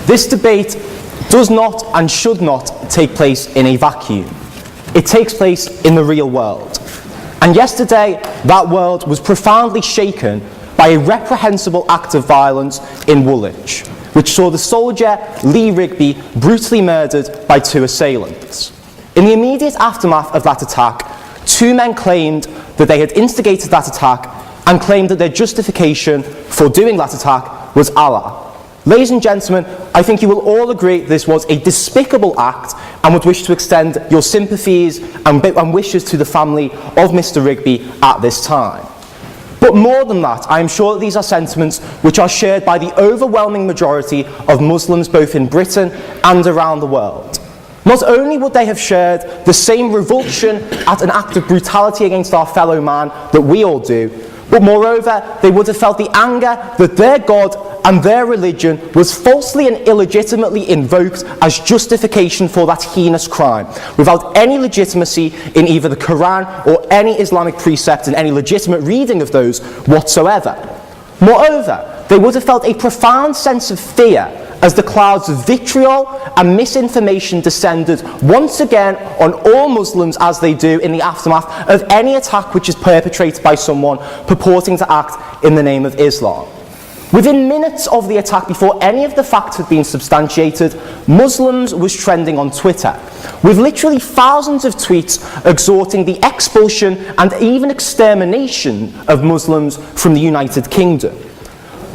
This debate does not and should not take place in a vacuum. It takes place in the real world. And yesterday, that world was profoundly shaken by a reprehensible act of violence in Woolwich, which saw the soldier Lee Rigby brutally murdered by 2 assailants. In the immediate aftermath of that attack, 2 men claimed that they had instigated that attack and claimed that their justification for doing that attack was Allah. Ladies and gentlemen, I think you will all agree this was a despicable act and would wish to extend your sympathies and wishes to the family of Mr. Rigby at this time. But more than that, I am sure that these are sentiments which are shared by the overwhelming majority of Muslims both in Britain and around the world. Not only would they have shared the same revulsion at an act of brutality against our fellow man that we all do, but moreover, they would have felt the anger that their God and their religion was falsely and illegitimately invoked as justification for that heinous crime, without any legitimacy in either the Quran or any Islamic precept and any legitimate reading of those whatsoever. Moreover, they would have felt a profound sense of fear as the clouds of vitriol and misinformation descended once again on all Muslims, as they do in the aftermath of any attack which is perpetrated by someone purporting to act in the name of Islam. Within minutes of the attack, before any of the facts had been substantiated, Muslims was trending on Twitter, with literally thousands of tweets exhorting the expulsion and even extermination of Muslims from the United Kingdom.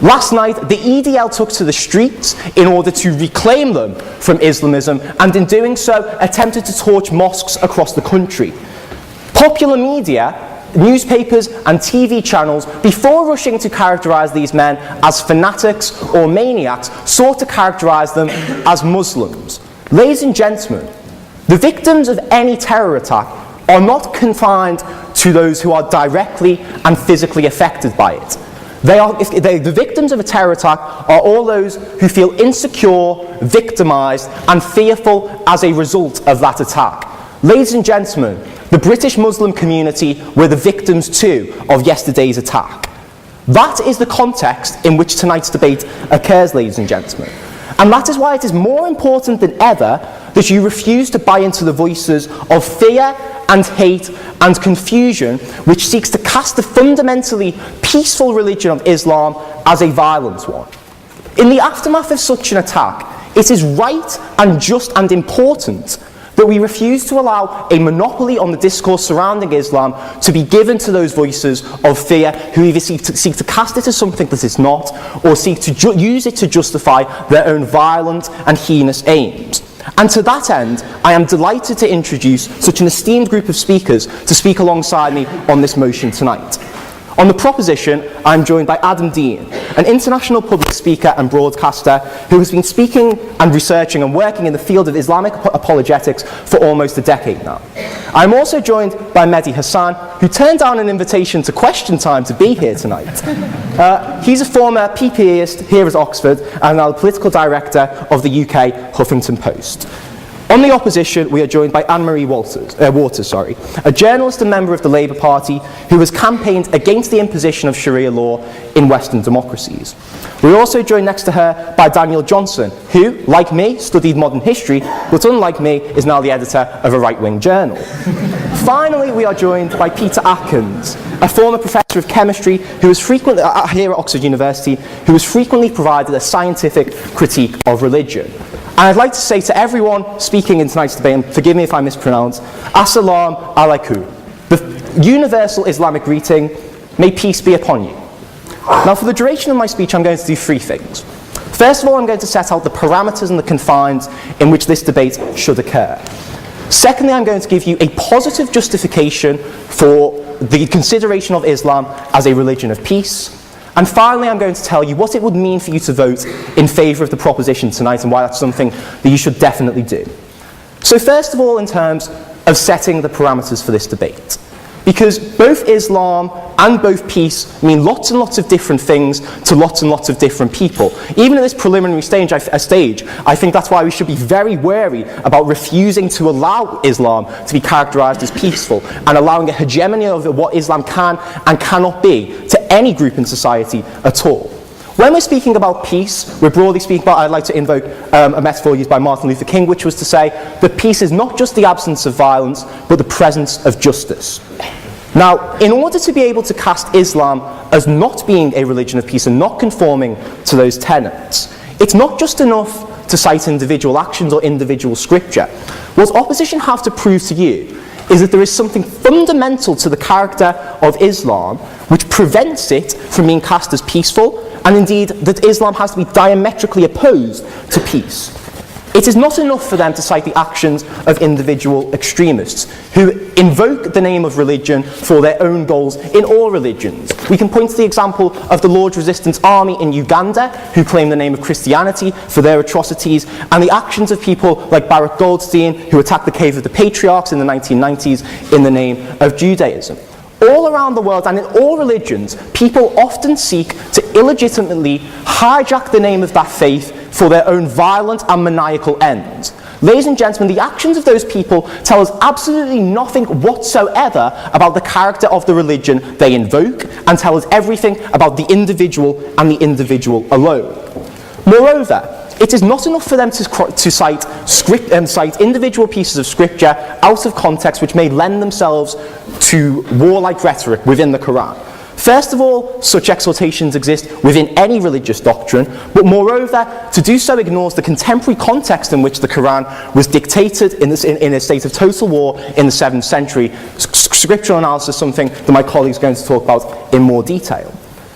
Last night, the EDL took to the streets in order to reclaim them from Islamism, and in doing so, attempted to torch mosques across the country. Popular media, newspapers and TV channels, before rushing to characterize these men as fanatics or maniacs, sought to characterize them as Muslims. Ladies and gentlemen, the victims of any terror attack are not confined to those who are directly and physically affected by it. The victims of a terror attack are all those who feel insecure, victimized, and fearful as a result of that attack. Ladies and gentlemen, the British Muslim community were the victims too of yesterday's attack. That is the context in which tonight's debate occurs, ladies and gentlemen. And that is why it is more important than ever that you refuse to buy into the voices of fear and hate and confusion which seeks to cast the fundamentally peaceful religion of Islam as a violent one. In the aftermath of such an attack, it is right and just and important that we refuse to allow a monopoly on the discourse surrounding Islam to be given to those voices of fear who either seek to cast it as something that it's not, or seek to use it to justify their own violent and heinous aims. And to that end, I am delighted to introduce such an esteemed group of speakers to speak alongside me on this motion tonight. On the proposition, I am joined by Adam Dean, an international public speaker and broadcaster who has been speaking and researching and working in the field of Islamic apologetics for almost a decade now. I am also joined by Mehdi Hassan, who turned down an invitation to Question Time to be here tonight. He's a former PPEist here at Oxford and now the political director of the UK Huffington Post. On the opposition, we are joined by Anne-Marie Waters, a journalist and member of the Labour Party who has campaigned against the imposition of Sharia law in Western democracies. We're also joined next to her by Daniel Johnson, who, like me, studied modern history, but unlike me, is now the editor of a right-wing journal. Finally, we are joined by Peter Atkins, a former professor of chemistry who is frequently, here at Oxford University, who has frequently provided a scientific critique of religion. And I'd like to say to everyone speaking in tonight's debate, and forgive me if I mispronounce, Assalamu alaikum, the universal Islamic greeting, may peace be upon you. Now, for the duration of my speech, I'm going to do 3 things. First of all, I'm going to set out the parameters and the confines in which this debate should occur. Secondly, I'm going to give you a positive justification for the consideration of Islam as a religion of peace. And finally, I'm going to tell you what it would mean for you to vote in favour of the proposition tonight and why that's something that you should definitely do. So first of all, in terms of setting the parameters for this debate. Because both Islam and both peace mean lots and lots of different things to lots and lots of different people. Even at this preliminary stage, I think that's why we should be very wary about refusing to allow Islam to be characterised as peaceful and allowing a hegemony over what Islam can and cannot be to any group in society at all. When we're speaking about peace, we're broadly speaking about, I'd like to invoke a metaphor used by Martin Luther King, which was to say that peace is not just the absence of violence, but the presence of justice. Now, in order to be able to cast Islam as not being a religion of peace and not conforming to those tenets, it's not just enough to cite individual actions or individual scripture. What opposition have to prove to you is that there is something fundamental to the character of Islam which prevents it from being cast as peaceful, and indeed that Islam has to be diametrically opposed to peace. It is not enough for them to cite the actions of individual extremists who invoke the name of religion for their own goals in all religions. We can point to the example of the Lord's Resistance Army in Uganda, who claim the name of Christianity for their atrocities, and the actions of people like Baruch Goldstein, who attacked the Cave of the Patriarchs in the 1990s in the name of Judaism. All around the world and in all religions, people often seek to illegitimately hijack the name of that faith for their own violent and maniacal ends. Ladies and gentlemen, the actions of those people tell us absolutely nothing whatsoever about the character of the religion they invoke, and tell us everything about the individual and the individual alone. Moreover, it is not enough for them to cite individual pieces of scripture out of context which may lend themselves to warlike rhetoric within the Quran. First of all, such exhortations exist within any religious doctrine, but moreover, to do so ignores the contemporary context in which the Quran was dictated in a state of total war in the 7th century. Scriptural analysis is something that my colleague is going to talk about in more detail.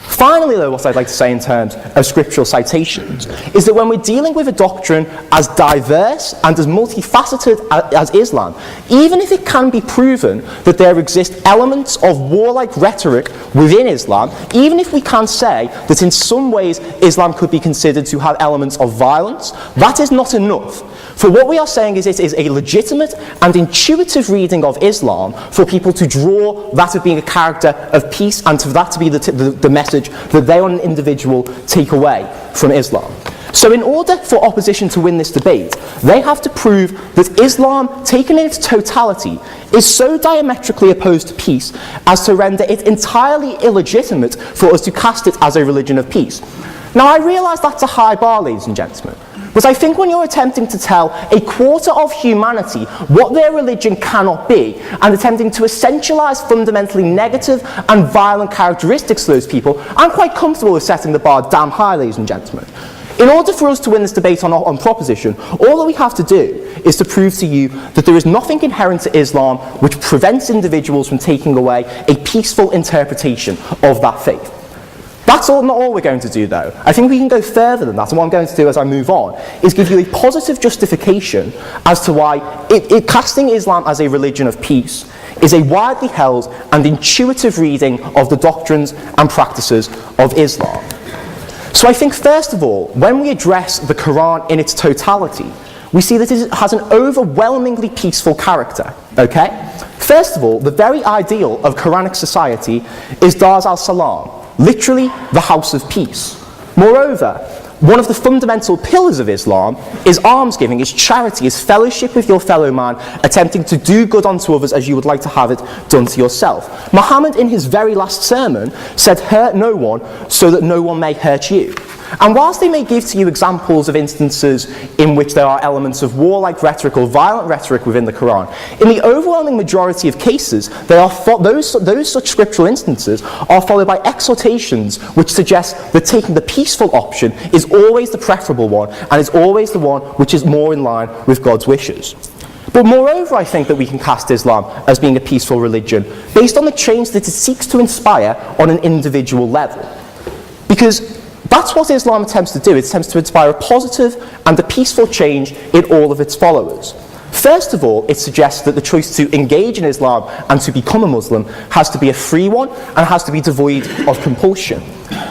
Finally, though, what I'd like to say in terms of scriptural citations is that when we're dealing with a doctrine as diverse and as multifaceted as Islam, even if it can be proven that there exist elements of warlike rhetoric within Islam, even if we can say that in some ways Islam could be considered to have elements of violence, that is not enough. For what we are saying is it is a legitimate and intuitive reading of Islam for people to draw that of being a character of peace, and for that to be the message that they on an individual take away from Islam. So in order for opposition to win this debate, they have to prove that Islam, taken in its totality, is so diametrically opposed to peace as to render it entirely illegitimate for us to cast it as a religion of peace. Now, I realise that's a high bar, ladies and gentlemen. But I think when you're attempting to tell a quarter of humanity what their religion cannot be, and attempting to essentialise fundamentally negative and violent characteristics of those people, I'm quite comfortable with setting the bar damn high, ladies and gentlemen. In order for us to win this debate on proposition, all that we have to do is to prove to you that there is nothing inherent to Islam which prevents individuals from taking away a peaceful interpretation of that faith. That's not all we're going to do, though. I think we can go further than that, and what I'm going to do as I move on is give you a positive justification as to why casting Islam as a religion of peace is a widely held and intuitive reading of the doctrines and practices of Islam. So I think, first of all, when we address the Quran in its totality, we see that it has an overwhelmingly peaceful character, okay? First of all, the very ideal of Quranic society is Dar al-Salam, literally the house of peace. Moreover, one of the fundamental pillars of Islam is almsgiving, is charity, is fellowship with your fellow man, attempting to do good unto others as you would like to have it done to yourself. Muhammad, in his very last sermon, said, "Hurt no one so that no one may hurt you." And whilst they may give to you examples of instances in which there are elements of warlike rhetoric or violent rhetoric within the Quran, in the overwhelming majority of cases, those such scriptural instances are followed by exhortations which suggest that taking the peaceful option is always the preferable one, and is always the one which is more in line with God's wishes. But moreover, I think that we can cast Islam as being a peaceful religion based on the change that it seeks to inspire on an individual level. Because that's what Islam attempts to do. It attempts to inspire a positive and a peaceful change in all of its followers. First of all, it suggests that the choice to engage in Islam and to become a Muslim has to be a free one and has to be devoid of compulsion.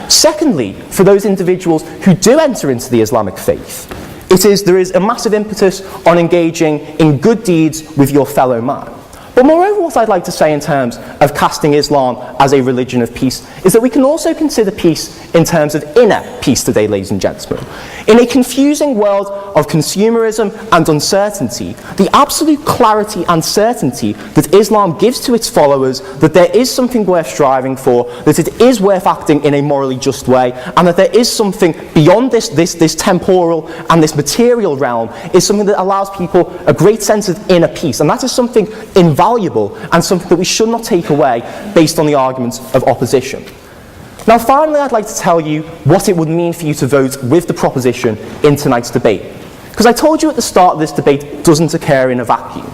Secondly, for those individuals who do enter into the Islamic faith, there is a massive impetus on engaging in good deeds with your fellow man. But moreover, what I'd like to say in terms of casting Islam as a religion of peace is that we can also consider peace in terms of inner peace today, ladies and gentlemen. In a confusing world of consumerism and uncertainty, the absolute clarity and certainty that Islam gives to its followers that there is something worth striving for, that it is worth acting in a morally just way, and that there is something beyond this temporal and this material realm, is something that allows people a great sense of inner peace. And that is something invaluable and something that we should not take away based on the arguments of opposition. Now finally, I'd like to tell you what it would mean for you to vote with the proposition in tonight's debate. Because I told you at the start this debate doesn't occur in a vacuum.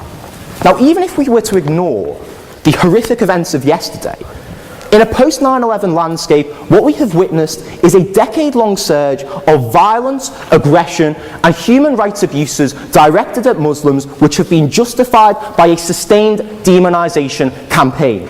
Now even if we were to ignore the horrific events of yesterday, in a post-9/11 landscape, what we have witnessed is a decade-long surge of violence, aggression, and human rights abuses directed at Muslims, which have been justified by a sustained demonization campaign.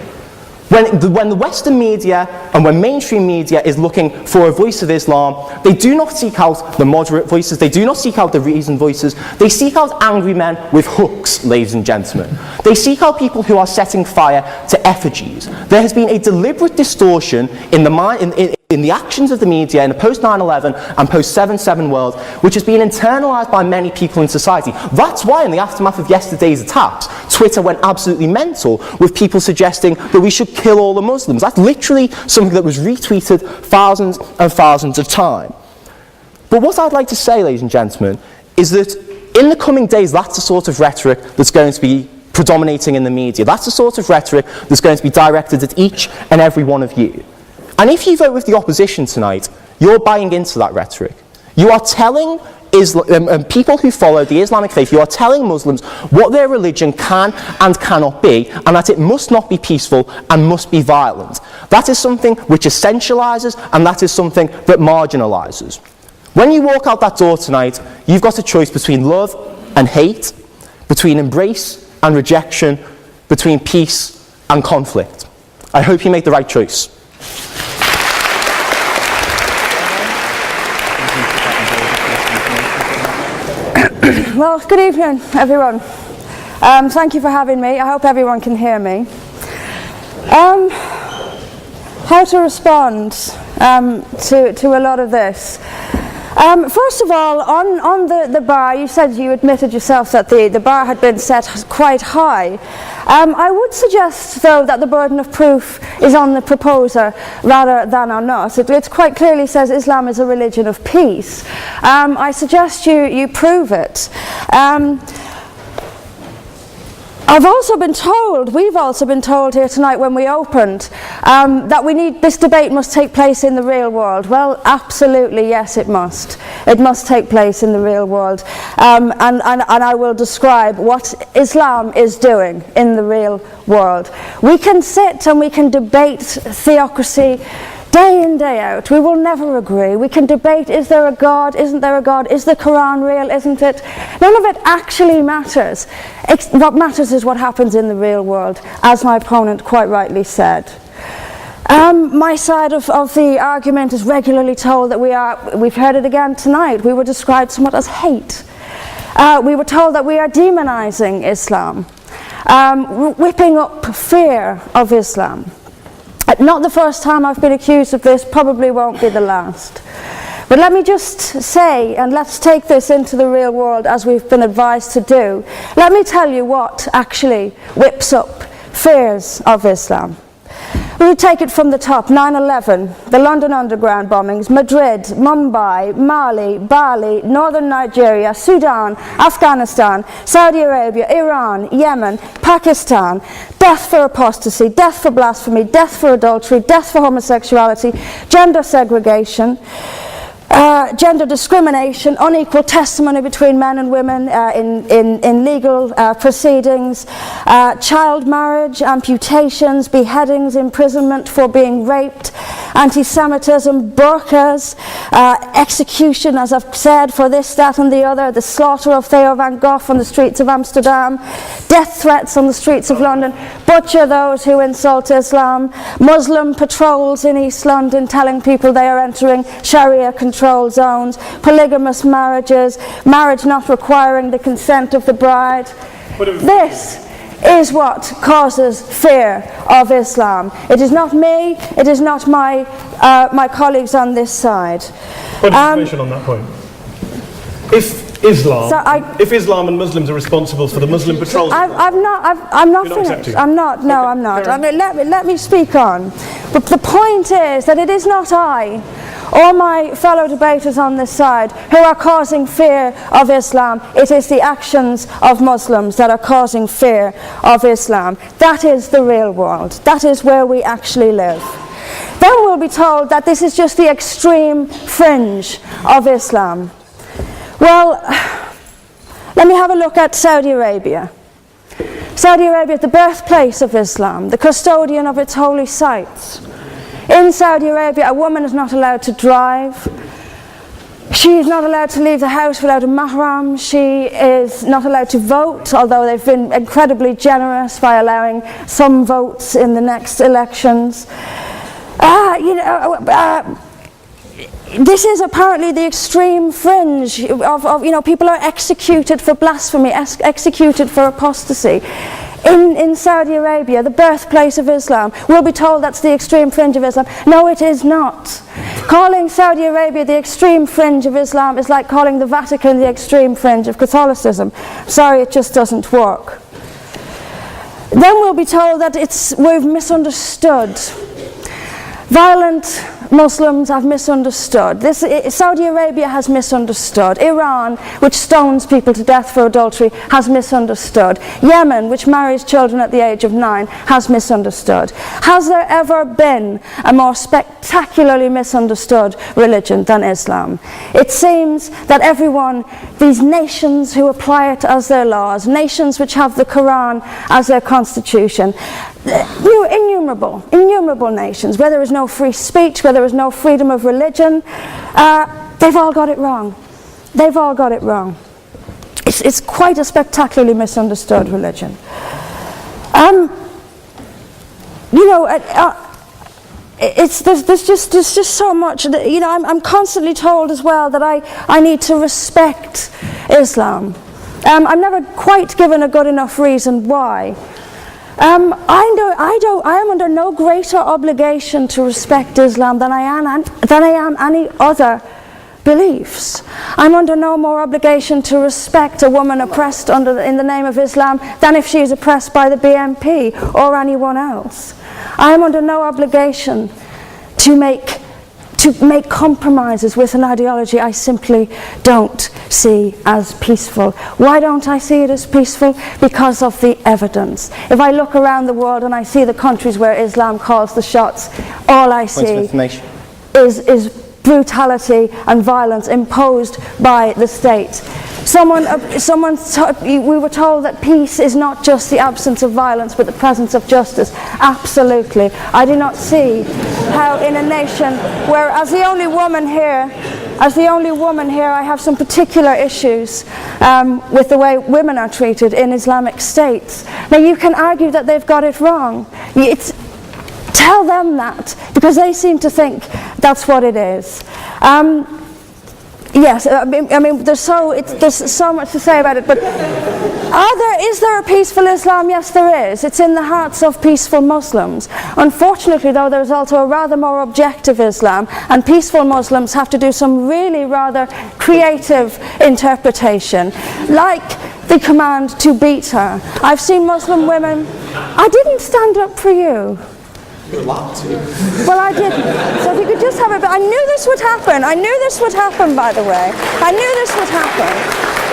When the Western media and when mainstream media is looking for a voice of Islam, they do not seek out the moderate voices, they do not seek out the reasoned voices, they seek out angry men with hooks, ladies and gentlemen. They seek out people who are setting fire to effigies. There has been a deliberate distortion in the actions of the media in the post-9/11 and post-7/7 world, which has been internalised by many people in society. That's why in the aftermath of yesterday's attacks, Twitter went absolutely mental with people suggesting that we should kill all the Muslims. That's literally something that was retweeted thousands and thousands of times. But what I'd like to say, ladies and gentlemen, is that in the coming days, that's the sort of rhetoric that's going to be predominating in the media. That's the sort of rhetoric that's going to be directed at each and every one of you. And if you vote with the opposition tonight, you're buying into that rhetoric. You are telling people who follow the Islamic faith, you are telling Muslims what their religion can and cannot be, and that it must not be peaceful and must be violent. That is something which essentializes, and that is something that marginalizes. When you walk out that door tonight, you've got a choice between love and hate, between embrace and rejection, between peace and conflict. I hope you make the right choice. Well, good evening, everyone. Thank you for having me. I hope everyone can hear me. How to respond to a lot of this? First of all, on the bar, you said you admitted yourself that the bar had been set quite high. I would suggest, though, that the burden of proof is on the proposer rather than on us. It quite clearly says Islam is a religion of peace. I suggest you prove it. We've also been told here tonight when we opened that this debate must take place in the real world. Well, absolutely, yes, it must. It must take place in the real world. And I will describe what Islam is doing in the real world. We can sit and we can debate theocracy day in, day out. We will never agree. We can debate, is there a God, isn't there a God, is the Quran real, isn't it? None of it actually matters. What matters is what happens in the real world, as my opponent quite rightly said. My side of the argument is regularly told that we've heard it again tonight, we were described somewhat as hate. We were told that we are demonizing Islam, whipping up fear of Islam. Not the first time I've been accused of this, probably won't be the last. But let me just say, and let's take this into the real world as we've been advised to do, let me tell you what actually whips up fears of Islam. We take it from the top: 9/11, the London Underground bombings, Madrid, Mumbai, Mali, Bali, northern Nigeria, Sudan, Afghanistan, Saudi Arabia, Iran, Yemen, Pakistan, death for apostasy, death for blasphemy, death for adultery, death for homosexuality, gender segregation, gender discrimination, unequal testimony between men and women in legal proceedings, child marriage, amputations, beheadings, imprisonment for being raped, anti-Semitism, burqas, execution, as I've said, for this, that and the other, the slaughter of Theo van Gogh on the streets of Amsterdam, death threats on the streets of London, butcher those who insult Islam, Muslim patrols in East London telling people they are entering Sharia controlled zones, polygamous marriages, marriage not requiring the consent of the bride. This is what causes fear of Islam. It is not me, it is not my colleagues on this side. What information on that point? If Islam and Muslims are responsible for the Muslim patrols, I'm not finished. I'm not. No, I'm not. I mean, let me speak on. But the point is that it is not I or my fellow debaters on this side who are causing fear of Islam. It is the actions of Muslims that are causing fear of Islam. That is the real world. That is where we actually live. Then we'll be told that this is just the extreme fringe of Islam. Well, let me have a look at Saudi Arabia. Saudi Arabia is the birthplace of Islam, the custodian of its holy sites. In Saudi Arabia, a woman is not allowed to drive. She is not allowed to leave the house without a mahram. She is not allowed to vote, although they've been incredibly generous by allowing some votes in the next elections. This is apparently the extreme fringe of people are executed for blasphemy, executed for apostasy. In Saudi Arabia, the birthplace of Islam, we'll be told that's the extreme fringe of Islam. No, it is not. Calling Saudi Arabia the extreme fringe of Islam is like calling the Vatican the extreme fringe of Catholicism. Sorry, it just doesn't work. Then we'll be told that we've misunderstood. Violent Muslims have misunderstood. Saudi Arabia has misunderstood. Iran, which stones people to death for adultery, has misunderstood. Yemen, which marries children at the age of 9, has misunderstood. Has there ever been a more spectacularly misunderstood religion than Islam? It seems that these nations who apply it as their laws, nations which have the Quran as their constitution, innumerable nations, where there is no free speech, where there is no freedom of religion, they've all got it wrong. They've all got it wrong. It's quite a spectacularly misunderstood religion. There's just so much. I'm constantly told as well that I need to respect Islam. I'm never quite given a good enough reason why. I am under no greater obligation to respect Islam than I am any other beliefs. I'm under no more obligation to respect a woman oppressed in the name of Islam than if she is oppressed by the BNP or anyone else. I am under no obligation to make compromises with an ideology I simply don't see as peaceful. Why don't I see it as peaceful? Because of the evidence. If I look around the world and I see the countries where Islam calls the shots, all I see is brutality and violence imposed by the state. We were told that peace is not just the absence of violence but the presence of justice. Absolutely. I do not see how in a nation where, as the only woman here, I have some particular issues with the way women are treated in Islamic states. Now you can argue that they've got it wrong. Tell them that, because they seem to think that's what it is. Yes, I mean, there's so much to say about it, but is there a peaceful Islam? Yes, there is. It's in the hearts of peaceful Muslims. Unfortunately, though, there's also a rather more objective Islam, and peaceful Muslims have to do some really rather creative interpretation, like the command to beat her. I've seen Muslim women. I didn't stand up for you. You're allowed to. Well, I didn't. So if you could just have it. But I knew this would happen. I knew this would happen, by the way. I knew this would happen.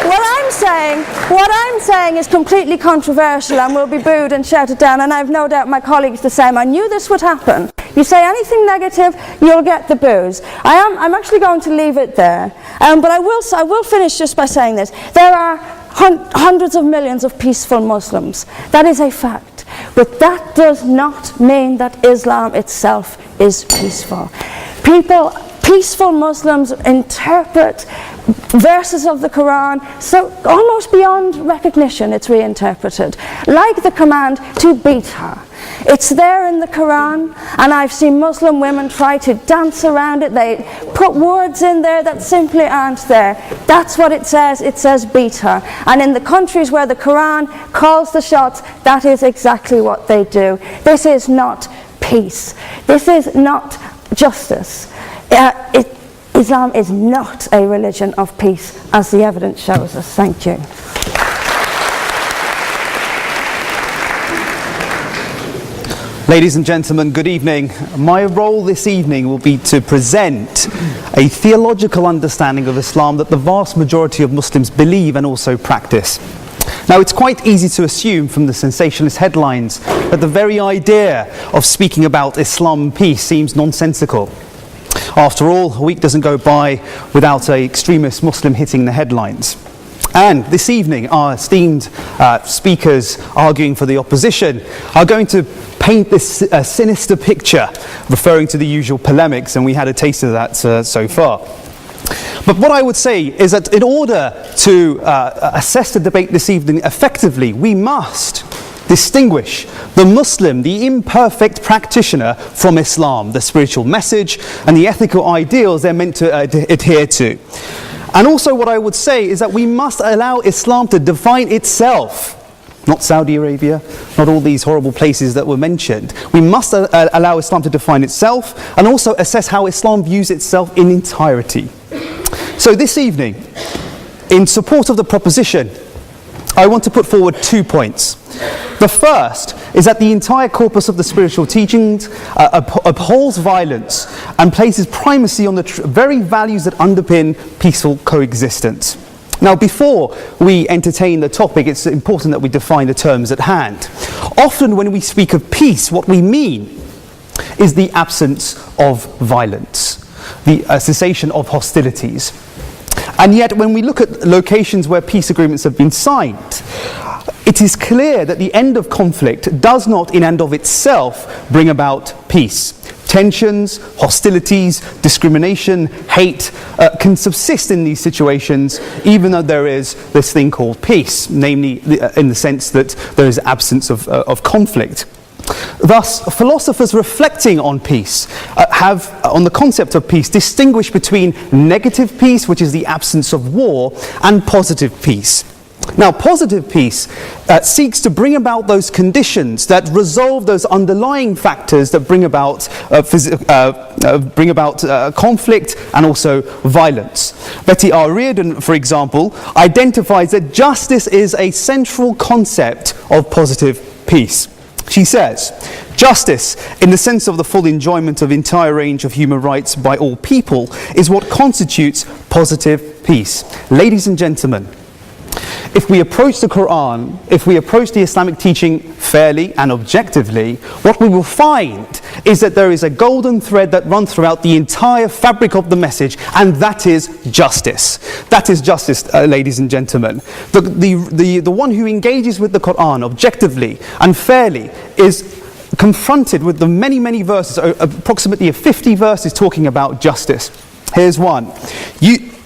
What I'm saying is completely controversial and will be booed and shouted down, and I have no doubt my colleagues the same. I knew this would happen. You say anything negative, you'll get the boos. I'm actually going to leave it there. But I will finish just by saying this. There are hundreds of millions of peaceful Muslims. That is a fact. But that does not mean that Islam itself is peaceful. Peaceful Muslims interpret verses of the Quran, so almost beyond recognition it's reinterpreted, like the command to beat her. It's there in the Quran, and I've seen Muslim women try to dance around it. They put words in there that simply aren't there. That's what it says beat her. And in the countries where the Quran calls the shots, that is exactly what they do. This is not peace. This is not justice. Islam is not a religion of peace, as the evidence shows us. Thank you. Ladies and gentlemen, good evening. My role this evening will be to present a theological understanding of Islam that the vast majority of Muslims believe and also practice. Now, it's quite easy to assume from the sensationalist headlines that the very idea of speaking about Islam and peace seems nonsensical. After all, a week doesn't go by without an extremist Muslim hitting the headlines. And this evening, our esteemed speakers arguing for the opposition are going to paint this sinister picture, referring to the usual polemics, and we had a taste of that so far. But what I would say is that in order to assess the debate this evening effectively, we must distinguish the Muslim, the imperfect practitioner, from Islam, the spiritual message and the ethical ideals they're meant to adhere to. And also what I would say is that we must allow Islam to define itself, not Saudi Arabia, not all these horrible places that were mentioned. We must allow Islam to define itself and also assess how Islam views itself in entirety. So this evening, in support of the proposition, I want to put forward 2 points. The first is that the entire corpus of the spiritual teachings abhors violence and places primacy on the very values that underpin peaceful coexistence. Now, before we entertain the topic, it's important that we define the terms at hand. Often when we speak of peace, what we mean is the absence of violence, the cessation of hostilities. And yet, when we look at locations where peace agreements have been signed, it is clear that the end of conflict does not in and of itself bring about peace. Tensions, hostilities, discrimination, hate can subsist in these situations even though there is this thing called peace, namely in the sense that there is absence of conflict. Thus, philosophers reflecting on peace on the concept of peace, distinguish between negative peace, which is the absence of war, and positive peace. Now, positive peace seeks to bring about those conditions that resolve those underlying factors that bring about conflict and also violence. Betty R. Reardon, for example, identifies that justice is a central concept of positive peace. She says, justice, in the sense of the full enjoyment of entire range of human rights by all people, is what constitutes positive peace. Ladies and gentlemen, if we approach the Quran, if we approach the Islamic teaching fairly and objectively, what we will find is that there is a golden thread that runs throughout the entire fabric of the message, and that is justice. That is justice, ladies and gentlemen. The one who engages with the Quran objectively and fairly is confronted with the many, many verses, approximately 50 verses talking about justice. Here's one.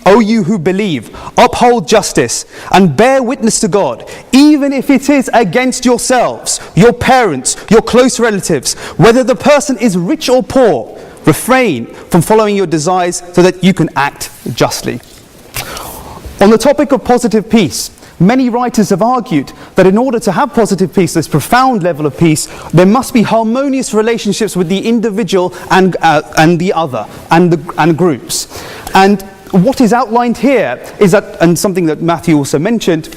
O you who believe, uphold justice and bear witness to God, even if it is against yourselves, your parents, your close relatives, whether the person is rich or poor. Refrain from following your desires so that you can act justly. On the topic of positive peace, many writers have argued that in order to have positive peace, this profound level of peace, there must be harmonious relationships with the individual and the other, and groups. And what is outlined here is that, and something that Matthew also mentioned,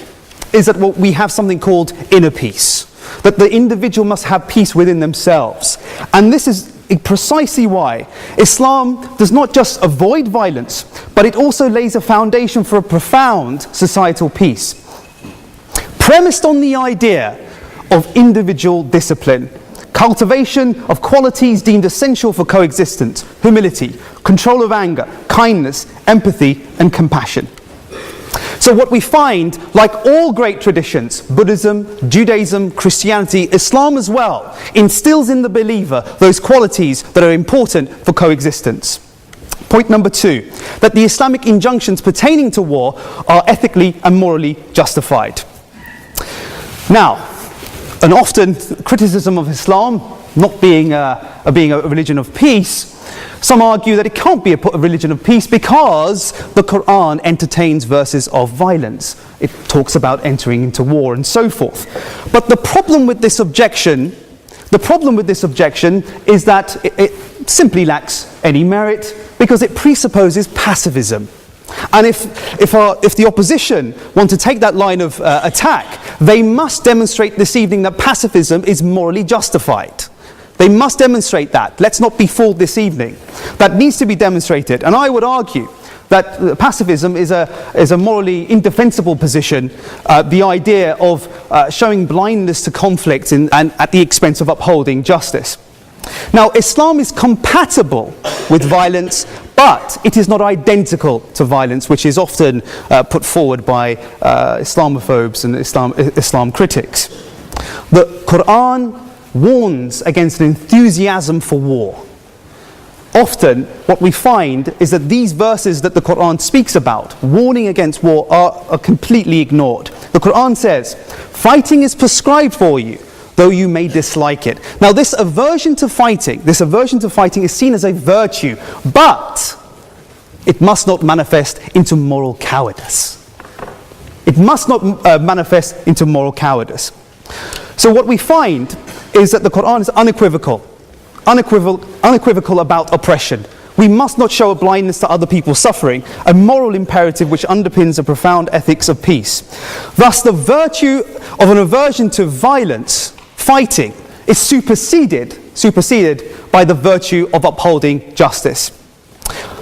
is that we have something called inner peace. That the individual must have peace within themselves. And this is precisely why Islam does not just avoid violence, but it also lays a foundation for a profound societal peace, premised on the idea of individual discipline, cultivation of qualities deemed essential for coexistence: humility, control of anger, kindness, empathy, and compassion. So what we find, like all great traditions, Buddhism, Judaism, Christianity, Islam as well, instills in the believer those qualities that are important for coexistence. Point number 2, that the Islamic injunctions pertaining to war are ethically and morally justified. Now, an often criticism of Islam not being a religion of peace, some argue that it can't be a religion of peace because the Quran entertains verses of violence. It talks about entering into war and so forth. But the problem with this objection is that it simply lacks any merit because it presupposes pacifism. And if the opposition want to take that line of attack, they must demonstrate this evening that pacifism is morally justified. They must demonstrate that. Let's not be fooled this evening. That needs to be demonstrated. And I would argue that pacifism is a morally indefensible position, the idea of showing blindness to conflict and at the expense of upholding justice. Now, Islam is compatible with violence, but it is not identical to violence, which is often put forward by Islamophobes and Islam critics. The Quran warns against an enthusiasm for war. Often, what we find is that these verses that the Quran speaks about, warning against war, are completely ignored. The Quran says, fighting is prescribed for you, though you may dislike it. Now, this aversion to fighting is seen as a virtue, but it must not manifest into moral cowardice. It must not manifest into moral cowardice. So what we find is that the Quran is unequivocal about oppression. We must not show a blindness to other people's suffering, a moral imperative which underpins a profound ethics of peace. Thus, the virtue of an aversion to violence, fighting, is superseded by the virtue of upholding justice.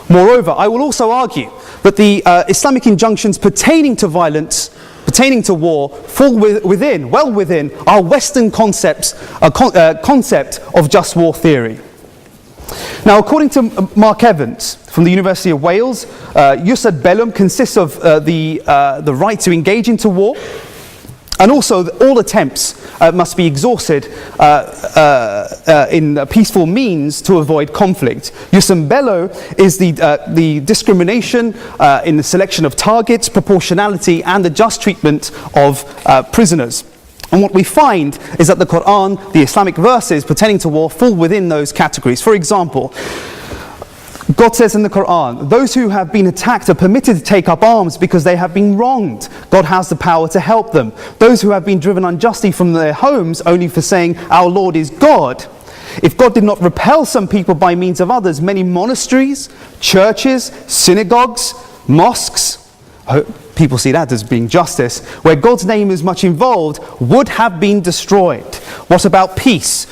Moreover, I will also argue that the Islamic injunctions pertaining to violence, pertaining to war, fall well within our Western concept of just war theory. Now, according to Mark Evans from the University of Wales, jus ad bellum consists of the right to engage into war, and also all attempts must be exhausted in peaceful means to avoid conflict. Jus in bello is the discrimination in the selection of targets, proportionality, and the just treatment of prisoners. And what we find is that the Quran, the Islamic verses pertaining to war, fall within those categories. For example, God says in the Quran, those who have been attacked are permitted to take up arms because they have been wronged. God has the power to help them. Those who have been driven unjustly from their homes only for saying, our Lord is God. If God did not repel some people by means of others, many monasteries, churches, synagogues, mosques, people see that as being justice, where God's name is much involved, would have been destroyed. What about peace?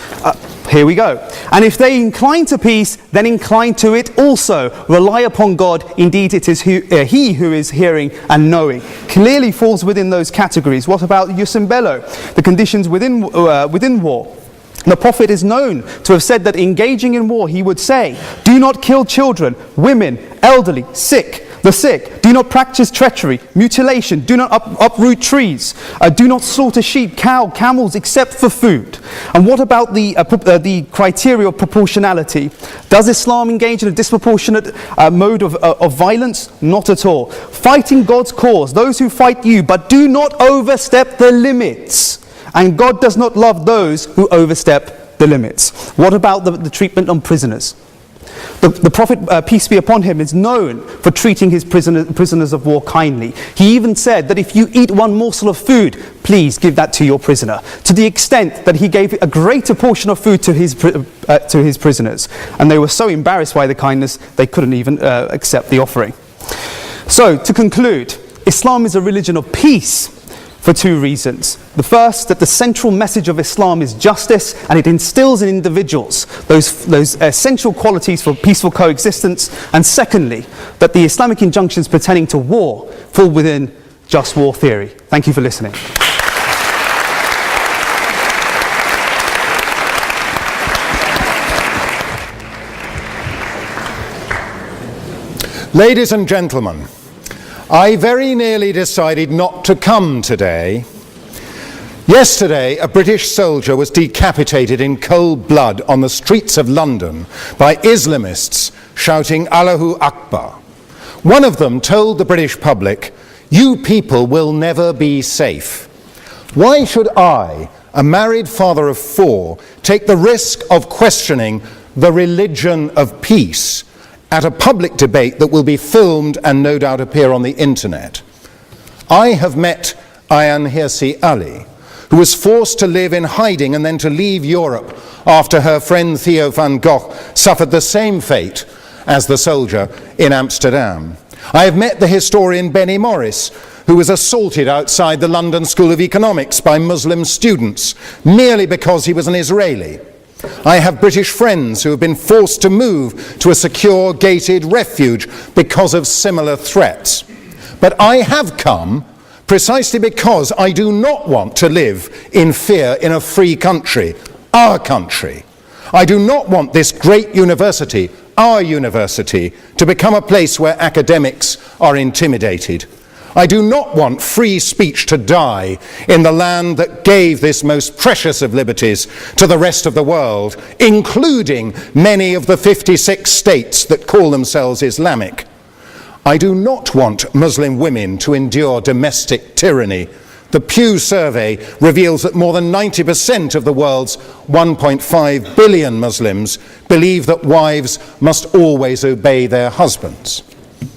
Here we go. And if they incline to peace, then incline to it also. Rely upon God. Indeed, it is He who is hearing and knowing. Clearly falls within those categories. What about jus in bello? The conditions within war. The Prophet is known to have said that engaging in war, he would say, do not kill children, women, elderly, the sick. Do not practice treachery, mutilation. Do not uproot trees. Do not slaughter sheep, camels, except for food. And what about the criteria of proportionality? Does Islam engage in a disproportionate mode of violence? Not at all. Fighting God's cause, those who fight you, but do not overstep the limits. And God does not love those who overstep the limits. What about the treatment on prisoners? The Prophet, peace be upon him, is known for treating his prisoners of war kindly. He even said that if you eat one morsel of food, please give that to your prisoner. To the extent that he gave a greater portion of food to his prisoners. And they were so embarrassed by the kindness, they couldn't even accept the offering. So, to conclude, Islam is a religion of peace for two reasons. The first, that the central message of Islam is justice, and it instills in individuals those essential qualities for peaceful coexistence. And secondly, that the Islamic injunctions pertaining to war fall within just war theory. Thank you for listening. Ladies and gentlemen, I very nearly decided not to come today. Yesterday, a British soldier was decapitated in cold blood on the streets of London by Islamists shouting Allahu Akbar. One of them told the British public, "You people will never be safe." Why should I, a married father of 4, take the risk of questioning the religion of peace at a public debate that will be filmed and no doubt appear on the internet? I have met Ayaan Hirsi Ali, who was forced to live in hiding and then to leave Europe after her friend Theo van Gogh suffered the same fate as the soldier in Amsterdam. I have met the historian Benny Morris, who was assaulted outside the London School of Economics by Muslim students merely because he was an Israeli. I have British friends who have been forced to move to a secure gated refuge because of similar threats. But I have come precisely because I do not want to live in fear in a free country, our country. I do not want this great university, our university, to become a place where academics are intimidated. I do not want free speech to die in the land that gave this most precious of liberties to the rest of the world, including many of the 56 states that call themselves Islamic. I do not want Muslim women to endure domestic tyranny. The Pew survey reveals that more than 90% of the world's 1.5 billion Muslims believe that wives must always obey their husbands.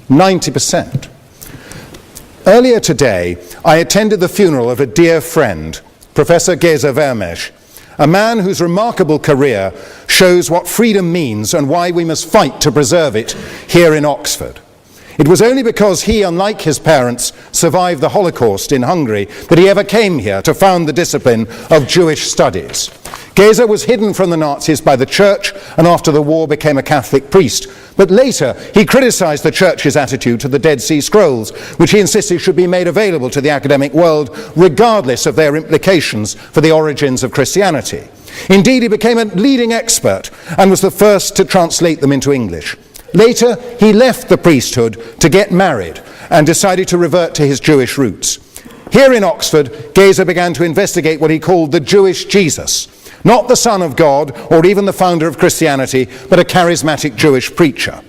90%. Earlier today, I attended the funeral of a dear friend, Professor Geza Vermes, a man whose remarkable career shows what freedom means and why we must fight to preserve it here in Oxford. It was only because he, unlike his parents, survived the Holocaust in Hungary that he ever came here to found the discipline of Jewish studies. Geza was hidden from the Nazis by the church and after the war became a Catholic priest. But later he criticized the church's attitude to the Dead Sea Scrolls, which he insisted should be made available to the academic world regardless of their implications for the origins of Christianity. Indeed, he became a leading expert and was the first to translate them into English. Later, he left the priesthood to get married and decided to revert to his Jewish roots. Here in Oxford, Geza began to investigate what he called the Jewish Jesus, not the Son of God or even the founder of Christianity, but a charismatic Jewish preacher.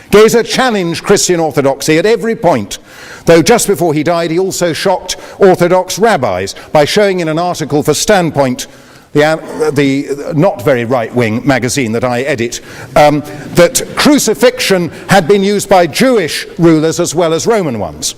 Geza challenged Christian orthodoxy at every point, though just before he died he also shocked Orthodox rabbis by showing in an article for Standpoint, the not very right-wing magazine that I edit, that crucifixion had been used by Jewish rulers as well as Roman ones.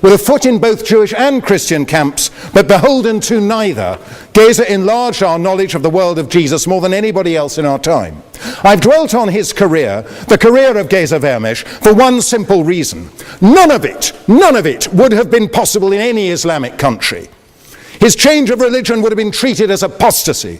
With a foot in both Jewish and Christian camps, but beholden to neither, Geza enlarged our knowledge of the world of Jesus more than anybody else in our time. I've dwelt on his career, the career of Geza Vermes, for one simple reason. None of it would have been possible in any Islamic country. His change of religion would have been treated as apostasy,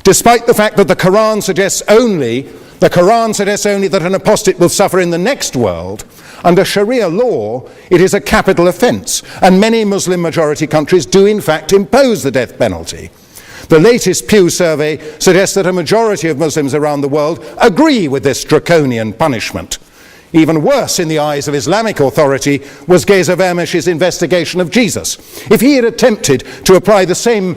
despite the fact that the Quran suggests only that an apostate will suffer in the next world. Under Sharia law, it is a capital offence, and many Muslim-majority countries do in fact impose the death penalty. The latest Pew survey suggests that a majority of Muslims around the world agree with this draconian punishment. Even worse in the eyes of Islamic authority was Geza Vermes' investigation of Jesus. If he had attempted to apply the same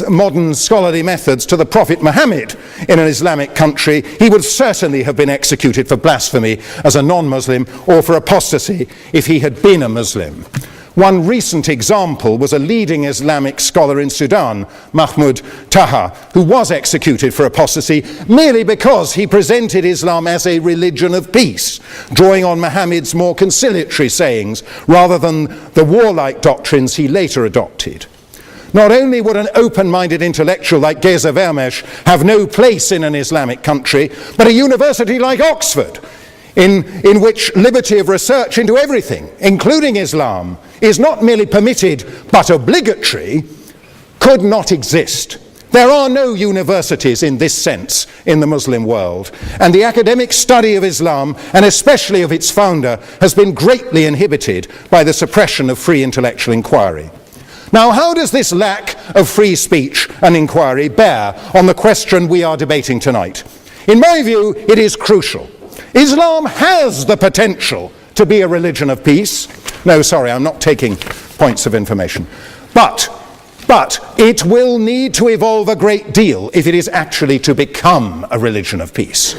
modern scholarly methods to the Prophet Muhammad in an Islamic country, he would certainly have been executed for blasphemy as a non-Muslim or for apostasy if he had been a Muslim. One recent example was a leading Islamic scholar in Sudan, Mahmoud Taha, who was executed for apostasy merely because he presented Islam as a religion of peace, drawing on Muhammad's more conciliatory sayings rather than the warlike doctrines he later adopted. Not only would an open-minded intellectual like Geza Vermes have no place in an Islamic country, but a university like Oxford, in which liberty of research into everything, including Islam, is not merely permitted but obligatory, could not exist. There are no universities in this sense in the Muslim world, and the academic study of Islam, and especially of its founder, has been greatly inhibited by the suppression of free intellectual inquiry. Now, how does this lack of free speech and inquiry bear on the question we are debating tonight? In my view, it is crucial. Islam has the potential to be a religion of peace. No, sorry, I'm not taking points of information. But it will need to evolve a great deal if it is actually to become a religion of peace.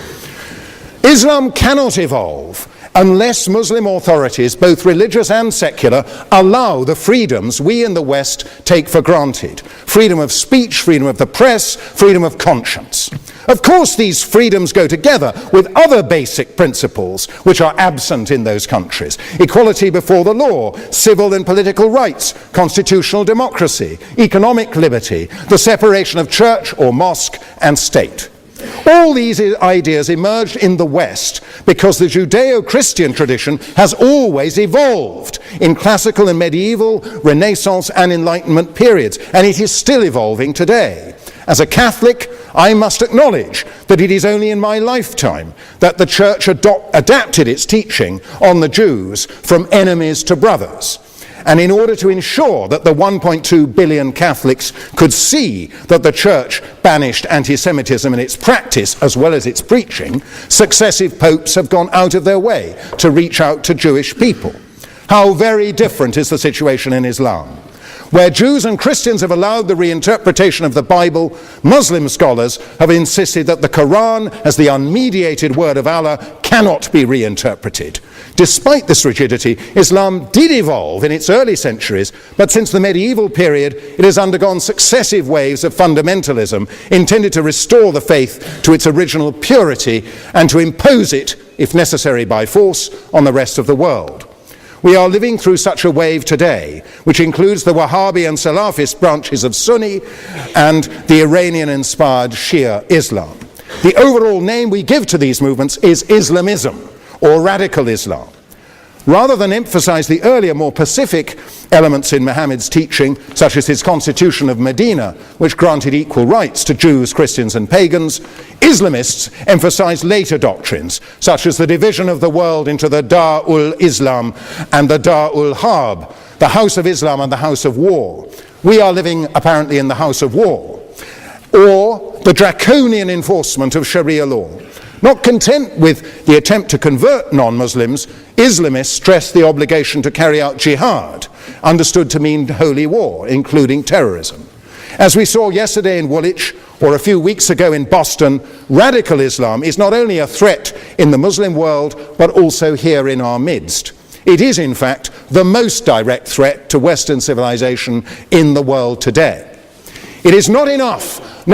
Islam cannot evolve unless Muslim authorities, both religious and secular, allow the freedoms we in the West take for granted. Freedom of speech, freedom of the press, freedom of conscience. Of course, these freedoms go together with other basic principles which are absent in those countries. Equality before the law, civil and political rights, constitutional democracy, economic liberty, the separation of church or mosque and state. All these ideas emerged in the West because the Judeo-Christian tradition has always evolved in classical and medieval, Renaissance and Enlightenment periods, and it is still evolving today. As a Catholic, I must acknowledge that it is only in my lifetime that the Church adapted its teaching on the Jews from enemies to brothers. And in order to ensure that the 1.2 billion Catholics could see that the Church banished anti-Semitism in its practice as well as its preaching, successive popes have gone out of their way to reach out to Jewish people. How very different is the situation in Islam. Where Jews and Christians have allowed the reinterpretation of the Bible, Muslim scholars have insisted that the Quran, as the unmediated word of Allah, cannot be reinterpreted. Despite this rigidity, Islam did evolve in its early centuries, but since the medieval period, it has undergone successive waves of fundamentalism intended to restore the faith to its original purity and to impose it, if necessary by force, on the rest of the world. We are living through such a wave today, which includes the Wahhabi and Salafist branches of Sunni and the Iranian-inspired Shia Islam. The overall name we give to these movements is Islamism, or radical Islam. Rather than emphasize the earlier, more pacific elements in Muhammad's teaching, such as his constitution of Medina, which granted equal rights to Jews, Christians and pagans, Islamists emphasize later doctrines, such as the division of the world into the Dar-ul-Islam and the Dar-ul-Harb, the House of Islam and the House of War. We are living apparently in the House of War. Or the draconian enforcement of Sharia law. Not content with the attempt to convert non-Muslims, Islamists stress the obligation to carry out jihad, understood to mean holy war, including terrorism. As we saw yesterday in Woolwich, or a few weeks ago in Boston, radical Islam is not only a threat in the Muslim world, but also here in our midst. It is, in fact, the most direct threat to Western civilization in the world today. It is not enough,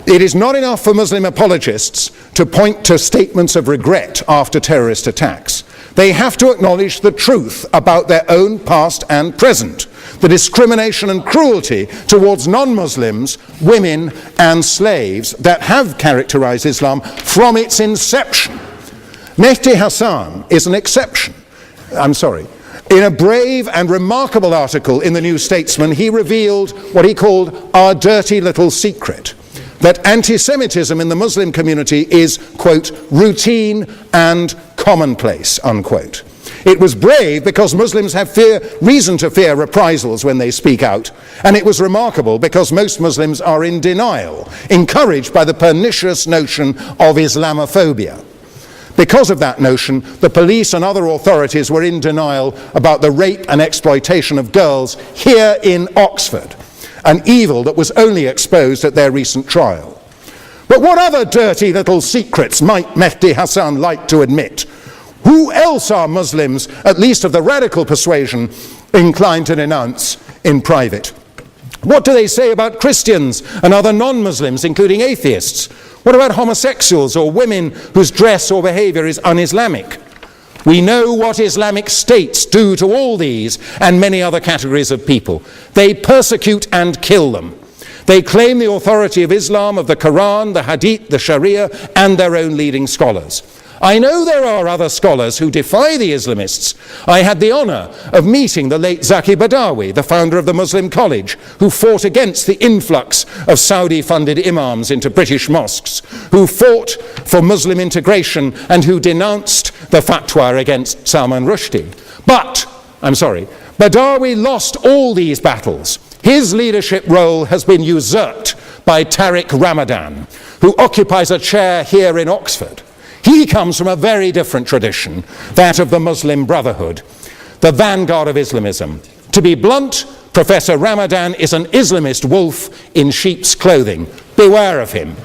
it is not enough for Muslim apologists to point to statements of regret after terrorist attacks. They have to acknowledge the truth about their own past and present, the discrimination and cruelty towards non-Muslims, women and slaves that have characterized Islam from its inception. Mehdi Hassan is an exception. In a brave and remarkable article in the New Statesman, he revealed what he called our dirty little secret, that anti-Semitism in the Muslim community is, quote, routine and commonplace, unquote. It was brave because Muslims have reason to fear reprisals when they speak out, and it was remarkable because most Muslims are in denial, encouraged by the pernicious notion of Islamophobia. Because of that notion, the police and other authorities were in denial about the rape and exploitation of girls here in Oxford, an evil that was only exposed at their recent trial. But what other dirty little secrets might Mehdi Hassan like to admit? Who else are Muslims, at least of the radical persuasion, inclined to denounce in private? What do they say about Christians and other non-Muslims, including atheists? What about homosexuals or women whose dress or behavior is un-Islamic? We know what Islamic states do to all these and many other categories of people. They persecute and kill them. They claim the authority of Islam, of the Quran, the Hadith, the Sharia, and their own leading scholars. I know there are other scholars who defy the Islamists. I had the honor of meeting the late Zaki Badawi, the founder of the Muslim College, who fought against the influx of Saudi-funded imams into British mosques, who fought for Muslim integration and who denounced the fatwa against Salman Rushdie. But, Badawi lost all these battles. His leadership role has been usurped by Tariq Ramadan, who occupies a chair here in Oxford. He comes from a very different tradition, that of the Muslim Brotherhood, the vanguard of Islamism. To be blunt, Professor Ramadan is an Islamist wolf in sheep's clothing. Beware of him.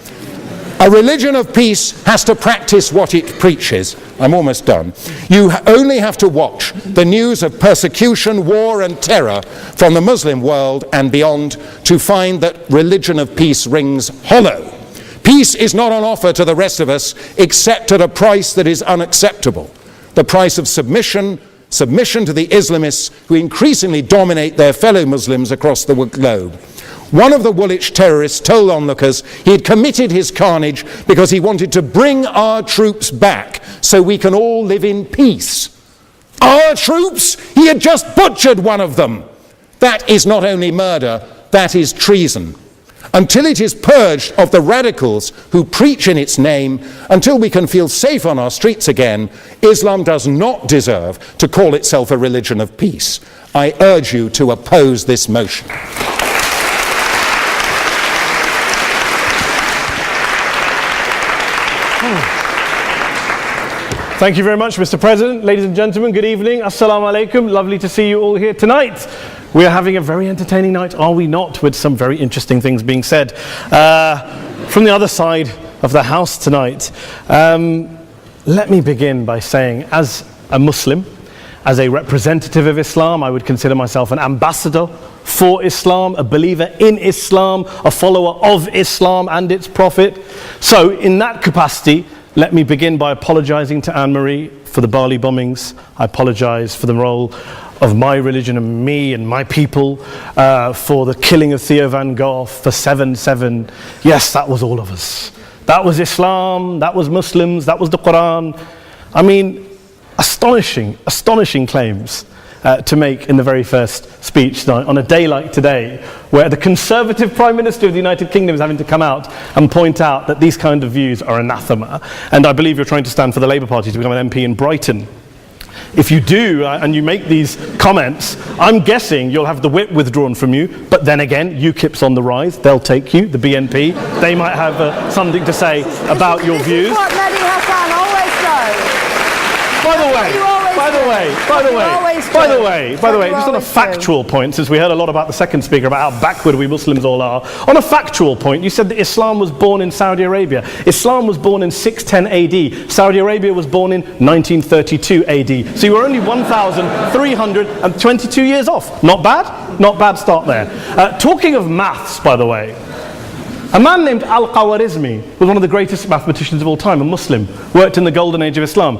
A religion of peace has to practice what it preaches. I'm almost done. You only have to watch the news of persecution, war and terror from the Muslim world and beyond to find that religion of peace rings hollow. Peace is not on offer to the rest of us except at a price that is unacceptable. The price of submission to the Islamists who increasingly dominate their fellow Muslims across the globe. One of the Woolwich terrorists told onlookers he had committed his carnage because he wanted to bring our troops back so we can all live in peace. Our troops? He had just butchered one of them. That is not only murder, that is treason. Until it is purged of the radicals who preach in its name, until we can feel safe on our streets again, Islam does not deserve to call itself a religion of peace. I urge you to oppose this motion. Thank you very much, Mr. President. Ladies and gentlemen, good evening. Assalamu alaikum. Lovely to see you all here tonight. We are having a very entertaining night, are we not, with some very interesting things being said from the other side of the house tonight. Let me begin by saying, as a Muslim, as a representative of Islam, I would consider myself an ambassador for Islam, a believer in Islam, a follower of Islam and its Prophet. So in that capacity, let me begin by apologizing to Anne-Marie for the Bali bombings. I apologize for the role of my religion and me and my people, for the killing of Theo van Gogh, for 7/7. Yes, that was all of us. That was Islam, that was Muslims, that was the Quran. I mean, astonishing claims to make in the very first speech tonight, on a day like today, where the Conservative Prime Minister of the United Kingdom is having to come out and point out that these kind of views are anathema. And I believe you're trying to stand for the Labour Party to become an MP in Brighton. If you do, and you make these comments, I'm guessing you'll have the whip withdrawn from you, but then again, UKIP's on the rise, they'll take you, the BNP, they might have something to say about your views. This is what Mehdi Hassan always does. By the way, just on a factual point, since we heard a lot about the second speaker, about how backward we Muslims all are, on a factual point, you said that Islam was born in Saudi Arabia. Islam was born in 610 AD. Saudi Arabia was born in 1932 AD. So you were only 1,322 years off. Not bad? Not bad start there. Talking of maths, by the way, a man named Al-Khawarizmi was one of the greatest mathematicians of all time, a Muslim, worked in the golden age of Islam.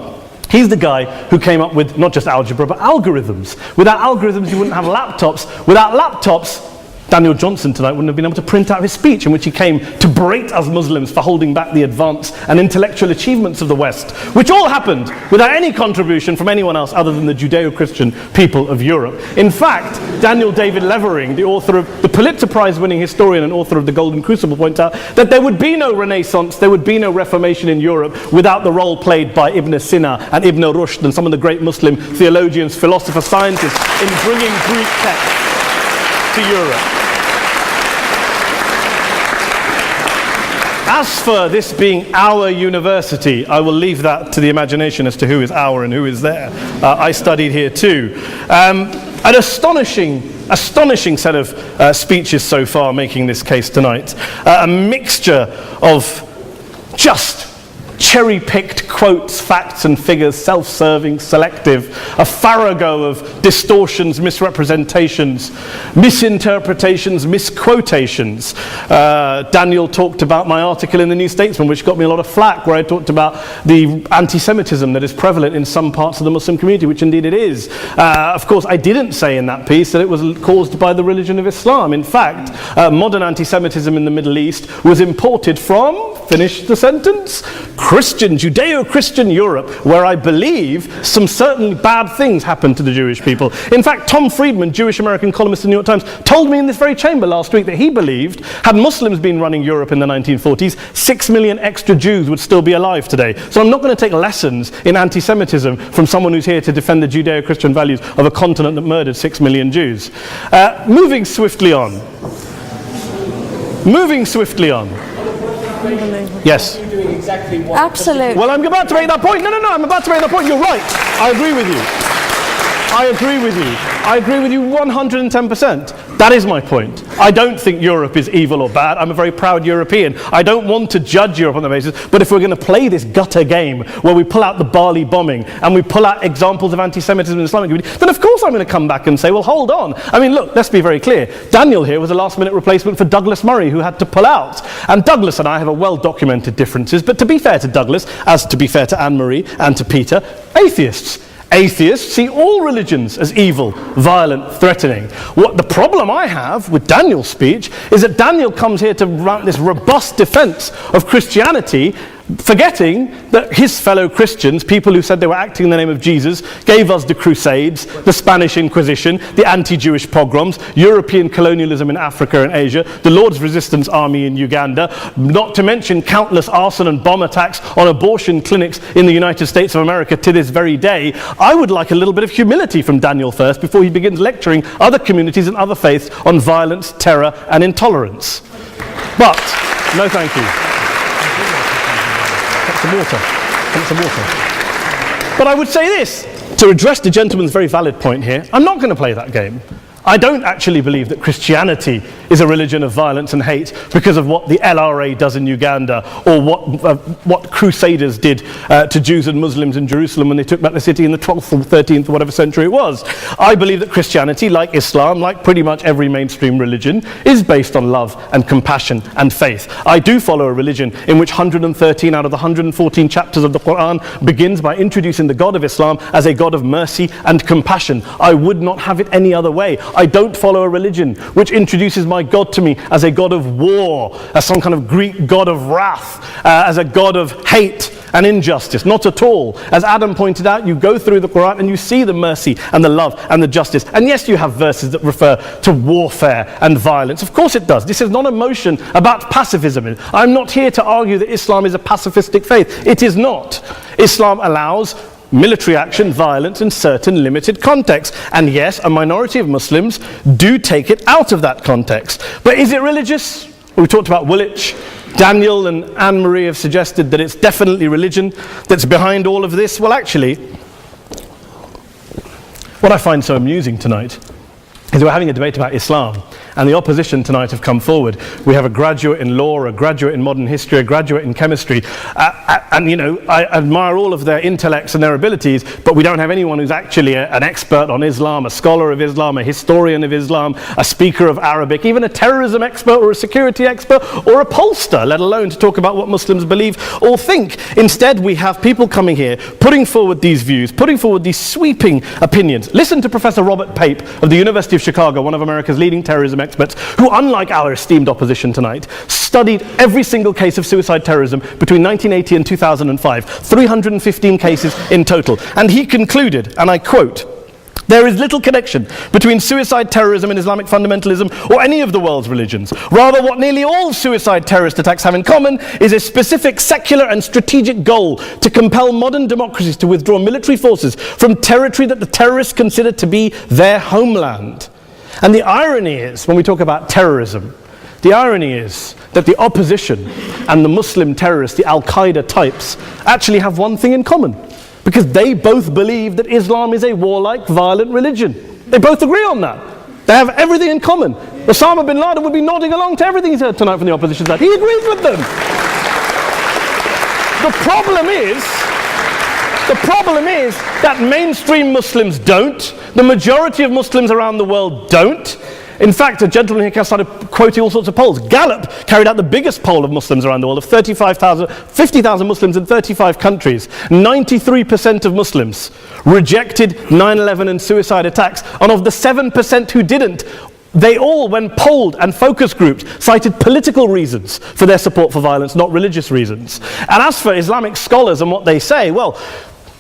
He's the guy who came up with not just algebra, but algorithms. Without algorithms, you wouldn't have laptops. Without laptops, Daniel Johnson tonight wouldn't have been able to print out his speech in which he came to berate us Muslims for holding back the advance and intellectual achievements of the West, which all happened without any contribution from anyone else other than the Judeo-Christian people of Europe. In fact, Daniel David Levering, the author of the Pulitzer Prize-winning historian and author of The Golden Crucible, points out that there would be no Renaissance, there would be no Reformation in Europe without the role played by Ibn Sina and Ibn Rushd and some of the great Muslim theologians, philosophers, scientists in bringing Greek texts to Europe. As for this being our university, I will leave that to the imagination as to who is our and who is there. I studied here too. An astonishing set of speeches so far making this case tonight. A mixture of just cherry-picked quotes, facts and figures, self-serving, selective, a farrago of distortions, misrepresentations, misinterpretations, misquotations. Daniel talked about my article in the New Statesman, which got me a lot of flack, where I talked about the anti-Semitism that is prevalent in some parts of the Muslim community, which indeed it is. Of course, I didn't say in that piece that it was caused by the religion of Islam. In fact, modern anti-Semitism in the Middle East was imported from, finish the sentence, Judeo-Christian Europe, where I believe some certainly bad things happened to the Jewish people. In fact, Tom Friedman, Jewish-American columnist in the New York Times, told me in this very chamber last week that he believed, had Muslims been running Europe in the 1940s, 6 million extra Jews would still be alive today. So I'm not going to take lessons in anti-Semitism from someone who's here to defend the Judeo-Christian values of a continent that murdered 6 million Jews. Moving swiftly on. Yes. Absolutely. Well, I'm about to make that point. No, I'm about to make that point. You're right. I agree with you. I agree with you. I agree with you 110%. That is my point. I don't think Europe is evil or bad. I'm a very proud European. I don't want to judge Europe on that basis, but if we're going to play this gutter game where we pull out the Bali bombing and we pull out examples of anti-Semitism in the Islamic community, then of course I'm going to come back and say, well, hold on. I mean, look, let's be very clear. Daniel here was a last-minute replacement for Douglas Murray, who had to pull out. And Douglas and I have a well-documented differences, but to be fair to Douglas, as to be fair to Anne-Marie and to Peter, atheists. Atheists see all religions as evil, violent, threatening. What the problem I have with Daniel's speech is that Daniel comes here to run this robust defense of Christianity, forgetting that his fellow Christians, people who said they were acting in the name of Jesus, gave us the Crusades, the Spanish Inquisition, the anti-Jewish pogroms, European colonialism in Africa and Asia, the Lord's Resistance Army in Uganda, not to mention countless arson and bomb attacks on abortion clinics in the United States of America to this very day. I would like a little bit of humility from Daniel first before he begins lecturing other communities and other faiths on violence, terror and intolerance. But, no thank you. Some water. But I would say this, to address the gentleman's very valid point here, I'm not going to play that game. I don't actually believe that Christianity is a religion of violence and hate because of what the LRA does in Uganda or what Crusaders did to Jews and Muslims in Jerusalem when they took back the city in the 12th or 13th or whatever century it was. I believe that Christianity, like Islam, like pretty much every mainstream religion, is based on love and compassion and faith. I do follow a religion in which 113 out of the 114 chapters of the Quran begins by introducing the God of Islam as a God of mercy and compassion. I would not have it any other way. I don't follow a religion which introduces my God to me as a God of war, as some kind of Greek God of wrath, as a God of hate and injustice. Not at all. As Adam pointed out, you go through the Quran and you see the mercy and the love and the justice. And yes, you have verses that refer to warfare and violence. Of course it does. This is not a motion about pacifism. I'm not here to argue that Islam is a pacifistic faith. It is not. Islam allows military action, violence in certain limited contexts. And yes, a minority of Muslims do take it out of that context. But is it religious? We talked about Woolwich. Daniel and Anne-Marie have suggested that it's definitely religion that's behind all of this. Well, actually, what I find so amusing tonight is we're having a debate about Islam, and the opposition tonight have come forward. We have a graduate in law, a graduate in modern history, a graduate in chemistry, and you know, I admire all of their intellects and their abilities, but we don't have anyone who's actually an expert on Islam, a scholar of Islam, a historian of Islam, a speaker of Arabic, even a terrorism expert or a security expert or a pollster, let alone to talk about what Muslims believe or think. Instead, we have people coming here, putting forward these views, putting forward these sweeping opinions. Listen to Professor Robert Pape of the University of Chicago, one of America's leading terrorism experts, who, unlike our esteemed opposition tonight, studied every single case of suicide terrorism between 1980 and 2005, 315 cases in total. And he concluded, and I quote, "There is little connection between suicide terrorism and Islamic fundamentalism or any of the world's religions. Rather, what nearly all suicide terrorist attacks have in common is a specific secular and strategic goal to compel modern democracies to withdraw military forces from territory that the terrorists consider to be their homeland." And the irony is, when we talk about terrorism, the irony is that the opposition and the Muslim terrorists, the Al-Qaeda types, actually have one thing in common. Because they both believe that Islam is a warlike, violent religion. They both agree on that. They have everything in common. Osama bin Laden would be nodding along to everything he's heard tonight from the opposition side. He agrees with them. The problem is that mainstream Muslims don't. The majority of Muslims around the world don't. In fact, a gentleman here started quoting all sorts of polls. Gallup carried out the biggest poll of Muslims around the world of 50,000 Muslims in 35 countries. 93% of Muslims rejected 9/11 and suicide attacks. And of the 7% who didn't, they all, when polled and focus grouped, cited political reasons for their support for violence, not religious reasons. And as for Islamic scholars and what they say, well,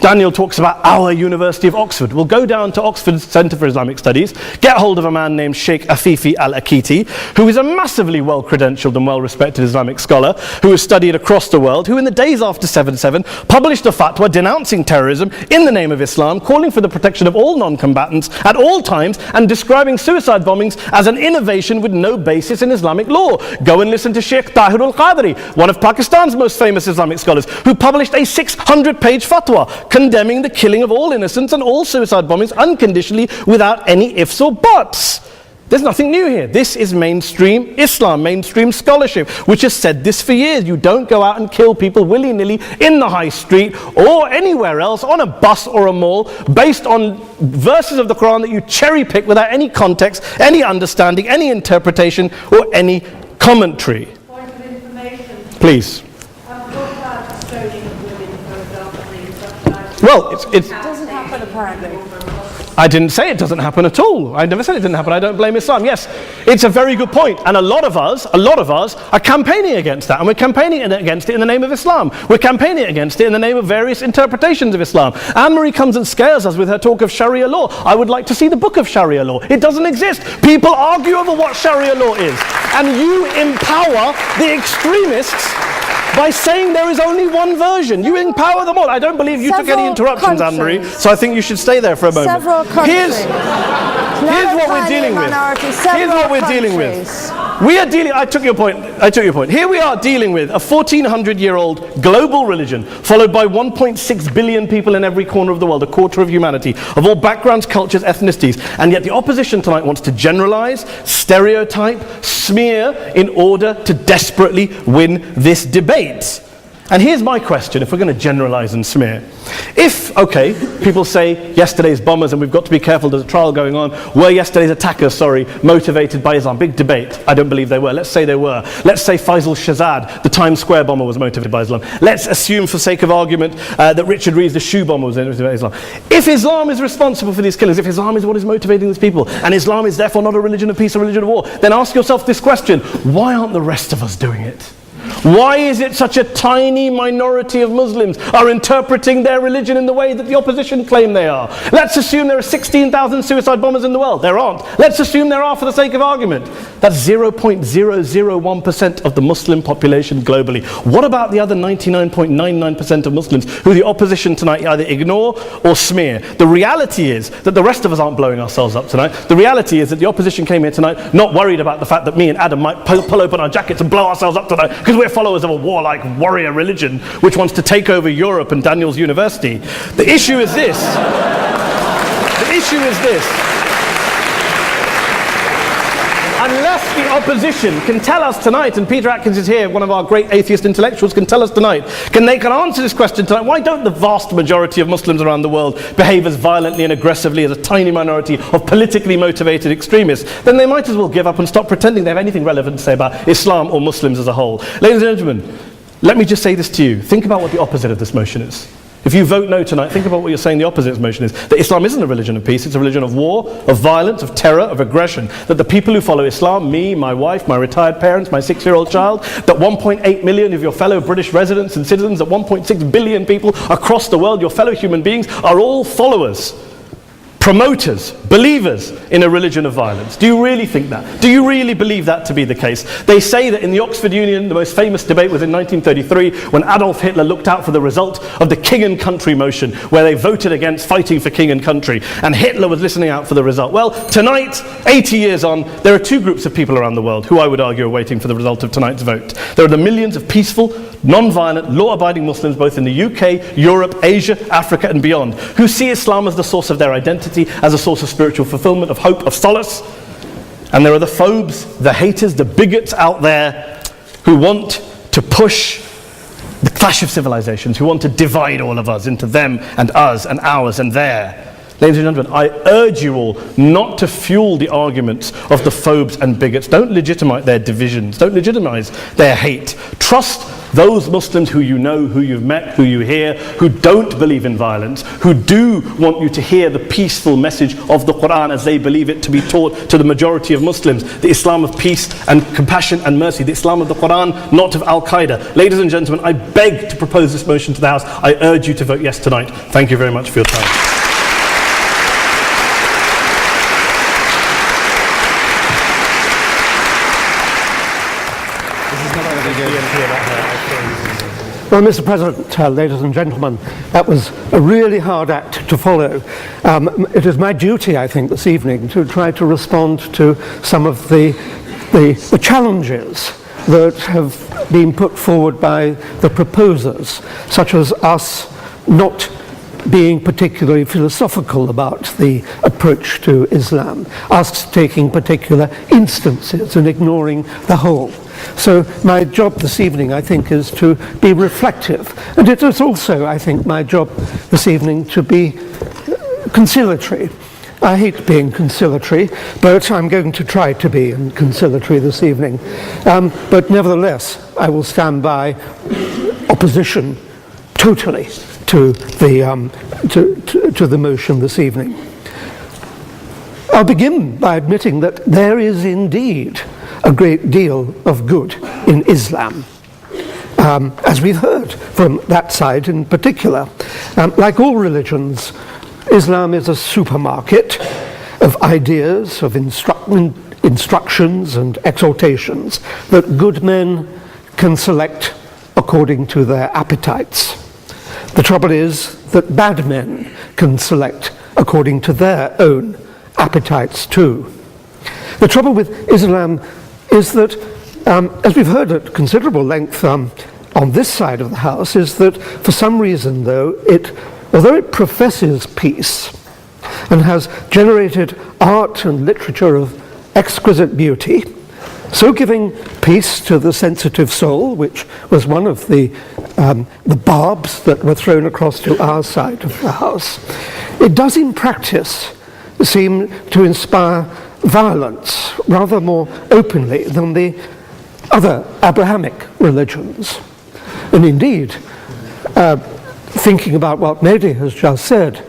Daniel talks about our University of Oxford. We'll go down to Oxford Centre for Islamic Studies, get hold of a man named Sheikh Afifi al-Akiti, who is a massively well-credentialed and well-respected Islamic scholar, who has studied across the world, who in the days after 7/7 published a fatwa denouncing terrorism in the name of Islam, calling for the protection of all non-combatants at all times, and describing suicide bombings as an innovation with no basis in Islamic law. Go and listen to Sheikh Tahir al-Qadri, one of Pakistan's most famous Islamic scholars, who published a 600-page fatwa condemning the killing of all innocents and all suicide bombings unconditionally without any ifs or buts. There's nothing new here. This is mainstream Islam, mainstream scholarship, which has said this for years. You don't go out and kill people willy-nilly in the high street or anywhere else, on a bus or a mall, based on verses of the Quran that you cherry-pick without any context, any understanding, any interpretation, or any commentary. Point of information. Please. What about stoning of women, for example? Well, It doesn't happen apparently. I didn't say it doesn't happen at all. I never said it didn't happen. I don't blame Islam. Yes, it's a very good point. And a lot of us are campaigning against that. And we're campaigning against it in the name of Islam. We're campaigning against it in the name of various interpretations of Islam. Anne-Marie comes and scares us with her talk of Sharia law. I would like to see the book of Sharia law. It doesn't exist. People argue over what Sharia law is. And you empower the extremists by saying there is only one version. You empower them all. I don't believe you took any interruptions, Anne-Marie, so I think you should stay there for a moment. Several countries. Here's what we're dealing with. Here's what we're dealing with. We are dealing, I took your point. Here we are dealing with a 1400-year-old global religion followed by 1.6 billion people in every corner of the world, a quarter of humanity, of all backgrounds, cultures, ethnicities. And yet the opposition tonight wants to generalize, stereotype, smear in order to desperately win this debate. And here's my question, if we're going to generalize and smear. If, okay, people say yesterday's bombers, and we've got to be careful, there's a trial going on, were yesterday's attackers, motivated by Islam? Big debate. I don't believe they were. Let's say they were. Let's say Faisal Shahzad, the Times Square bomber, was motivated by Islam. Let's assume, for sake of argument, that Richard Reeves, the shoe bomber, was motivated by Islam. If Islam is responsible for these killings, if Islam is what is motivating these people, and Islam is therefore not a religion of peace, a religion of war, then ask yourself this question: why aren't the rest of us doing it? Why is it such a tiny minority of Muslims are interpreting their religion in the way that the opposition claim they are? Let's assume there are 16,000 suicide bombers in the world. There aren't. Let's assume there are for the sake of argument. That's 0.001% of the Muslim population globally. What about the other 99.99% of Muslims who the opposition tonight either ignore or smear? The reality is that the rest of us aren't blowing ourselves up tonight. The reality is that the opposition came here tonight not worried about the fact that me and Adam might pull open our jackets and blow ourselves up tonight because we're followers of a warlike warrior religion which wants to take over Europe and Daniel's university. The issue is this. Unless the opposition can tell us tonight, and Peter Atkins is here, one of our great atheist intellectuals, can tell us tonight, they can answer this question tonight: why don't the vast majority of Muslims around the world behave as violently and aggressively as a tiny minority of politically motivated extremists? Then they might as well give up and stop pretending they have anything relevant to say about Islam or Muslims as a whole. Ladies and gentlemen, let me just say this to you. Think about what the opposite of this motion is. If you vote no tonight, think about what you're saying the opposite of this motion is. That Islam isn't a religion of peace, it's a religion of war, of violence, of terror, of aggression. That the people who follow Islam, me, my wife, my retired parents, my 6-year-old child, that 1.8 million of your fellow British residents and citizens, that 1.6 billion people across the world, your fellow human beings, are all followers, promoters, believers in a religion of violence. Do you really think that? Do you really believe that to be the case? They say that in the Oxford Union, the most famous debate was in 1933 when Adolf Hitler looked out for the result of the King and Country motion, where they voted against fighting for King and Country, and Hitler was listening out for the result. Well, tonight, 80 years on, there are two groups of people around the world who I would argue are waiting for the result of tonight's vote. There are the millions of peaceful, non-violent, law-abiding Muslims both in the UK, Europe, Asia, Africa and beyond, who see Islam as the source of their identity, as a source of spiritual fulfillment, of hope, of solace. And there are the phobes, the haters, the bigots out there who want to push the clash of civilizations, who want to divide all of us into them and us and ours and their. Ladies and gentlemen, I urge you all not to fuel the arguments of the phobes and bigots. Don't legitimize their divisions. Don't legitimize their hate. Trust those Muslims who you know, who you've met, who you hear, who don't believe in violence, who do want you to hear the peaceful message of the Quran as they believe it to be taught to the majority of Muslims, the Islam of peace and compassion and mercy, the Islam of the Quran, not of Al-Qaeda. Ladies and gentlemen, I beg to propose this motion to the House. I urge you to vote yes tonight. Thank you very much for your time. Well, Mr. President, ladies and gentlemen, that was a really hard act to follow. It is my duty, I think, this evening to try to respond to some of the challenges that have been put forward by the proposers, such as us not being particularly philosophical about the approach to Islam, us taking particular instances and ignoring the whole. So my job this evening, I think, is to be reflective. And it is also, I think, my job this evening to be conciliatory. I hate being conciliatory, but I'm going to try to be conciliatory this evening. But nevertheless, I will stand by opposition totally to the motion this evening. I'll begin by admitting that there is indeed a great deal of good in Islam, as we've heard from that side in particular. Like all religions, Islam is a supermarket of ideas, of instructions and exhortations that good men can select according to their appetites. The trouble is that bad men can select according to their own appetites too. The trouble with Islam is that, as we've heard at considerable length on this side of the house, is that for some reason, though, although it professes peace and has generated art and literature of exquisite beauty, so giving peace to the sensitive soul, which was one of the barbs that were thrown across to our side of the house, it does in practice seem to inspire violence rather more openly than the other Abrahamic religions. And indeed, thinking about what Mehdi has just said,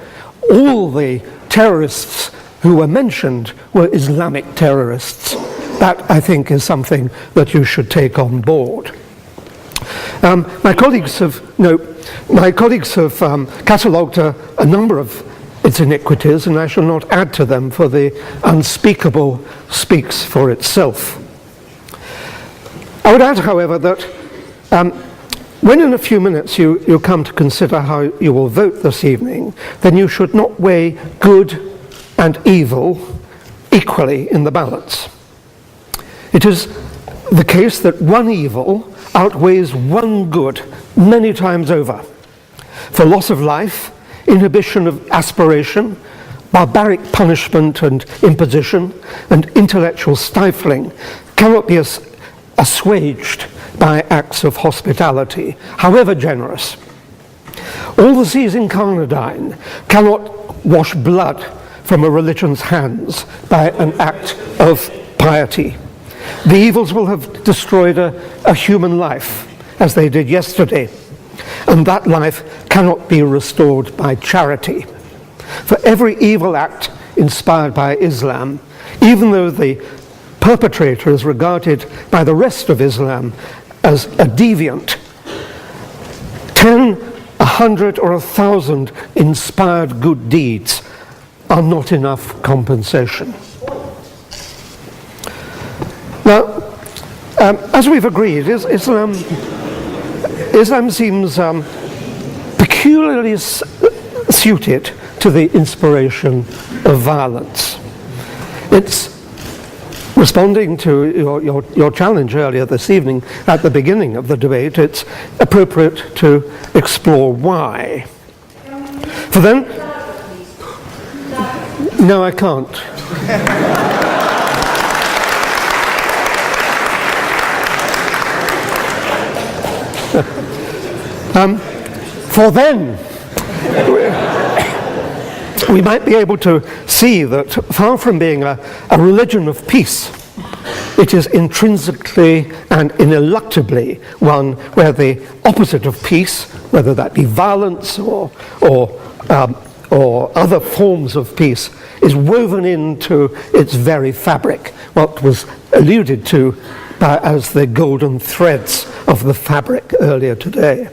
all the terrorists who were mentioned were Islamic terrorists. That, I think, is something that you should take on board. My colleagues have catalogued a number of its iniquities, and I shall not add to them, for the unspeakable speaks for itself. I would add, however, that when in a few minutes you come to consider how you will vote this evening, then you should not weigh good and evil equally in the balance. It is the case that one evil outweighs one good many times over. For loss of life, inhibition of aspiration, barbaric punishment and imposition, and intellectual stifling cannot be assuaged by acts of hospitality, however generous. All the seas incarnadine cannot wash blood from a religion's hands by an act of piety. The evils will have destroyed a human life, as they did yesterday, and that life cannot be restored by charity. For every evil act inspired by Islam, even though the perpetrator is regarded by the rest of Islam as a deviant, 10, 100, or 1,000 inspired good deeds are not enough compensation. Now, as we've agreed, Islam seems peculiarly suited to the inspiration of violence. It's responding to your challenge earlier this evening at the beginning of the debate. It's appropriate to explore why. For then, no, I can't. For then, we might be able to see that far from being a religion of peace, it is intrinsically and ineluctably one where the opposite of peace, whether that be violence or other forms of peace, is woven into its very fabric, what was alluded to as the golden threads of the fabric earlier today.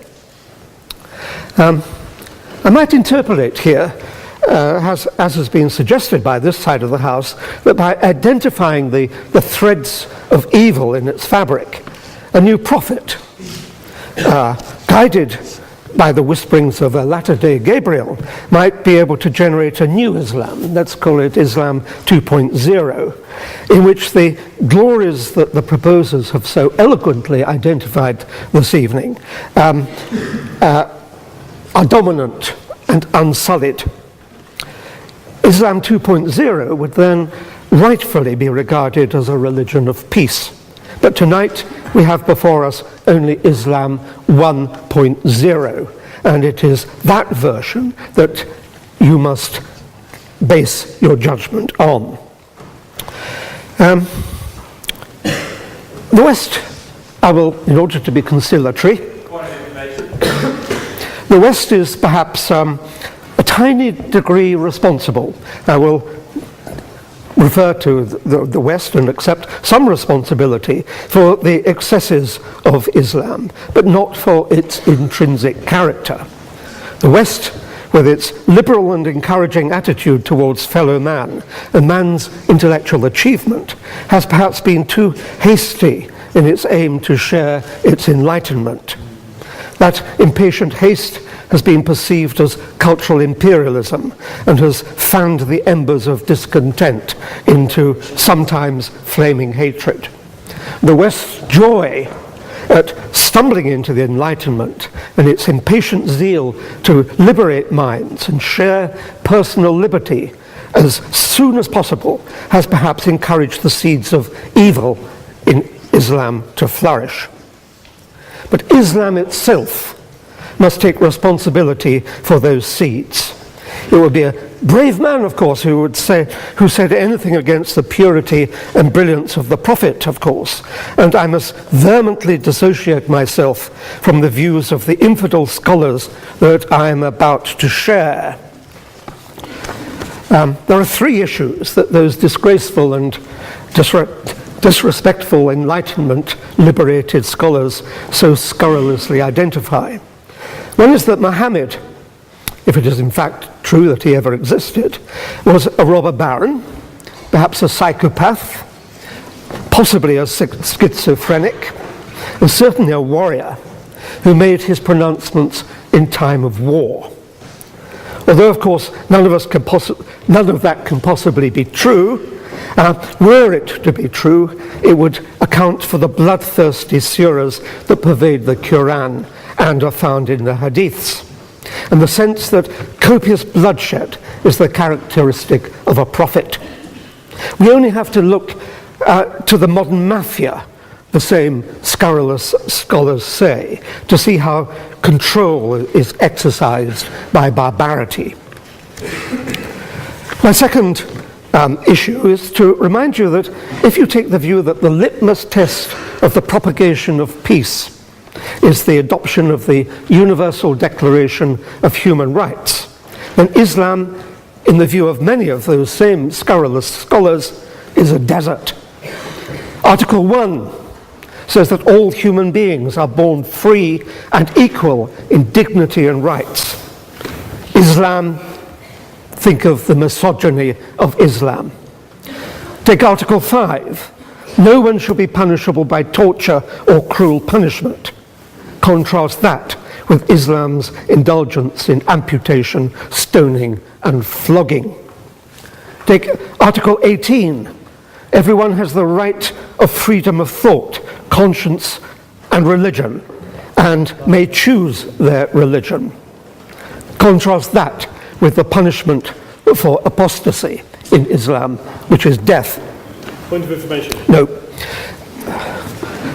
I might interpolate here, as has been suggested by this side of the House, that by identifying the threads of evil in its fabric, a new prophet, guided by the whisperings of a latter-day Gabriel, might be able to generate a new Islam, let's call it Islam 2.0, in which the glories that the proposers have so eloquently identified this evening are dominant and unsullied. Islam 2.0 would then rightfully be regarded as a religion of peace. But tonight we have before us only Islam 1.0, and it is that version that you must base your judgment on. The West, I will, in order to be conciliatory, the West is perhaps a tiny degree responsible. I will refer to the West and accept some responsibility for the excesses of Islam, but not for its intrinsic character. The West, with its liberal and encouraging attitude towards fellow man and man's intellectual achievement, has perhaps been too hasty in its aim to share its enlightenment. That impatient haste has been perceived as cultural imperialism and has fanned the embers of discontent into sometimes flaming hatred. The West's joy at stumbling into the Enlightenment and its impatient zeal to liberate minds and share personal liberty as soon as possible has perhaps encouraged the seeds of evil in Islam to flourish. But Islam itself must take responsibility for those seeds. It would be a brave man, of course, who said anything against the purity and brilliance of the Prophet, of course, and I must vehemently dissociate myself from the views of the infidel scholars that I am about to share. There are three issues that those disgraceful and disrespectful Enlightenment liberated scholars so scurrilously identify. One is that Muhammad, if it is in fact true that he ever existed, was a robber baron, perhaps a psychopath, possibly a schizophrenic, and certainly a warrior who made his pronouncements in time of war. Although, of course, none of that can possibly be true, were it to be true, it would account for the bloodthirsty surahs that pervade the Quran and are found in the Hadiths, and the sense that copious bloodshed is the characteristic of a prophet. We only have to look to the modern mafia, the same scurrilous scholars say, to see how control is exercised by barbarity. My second issue is to remind you that if you take the view that the litmus test of the propagation of peace is the adoption of the Universal Declaration of Human Rights, then Islam, in the view of many of those same scurrilous scholars, is a desert. Article 1 says that all human beings are born free and equal in dignity and rights. Islam, think of the misogyny of Islam. Take Article 5. No one shall be punishable by torture or cruel punishment. Contrast that with Islam's indulgence in amputation, stoning, and flogging. Take Article 18. Everyone has the right of freedom of thought, conscience, and religion, and may choose their religion. Contrast that with the punishment for apostasy in Islam, which is death. Point of information. No.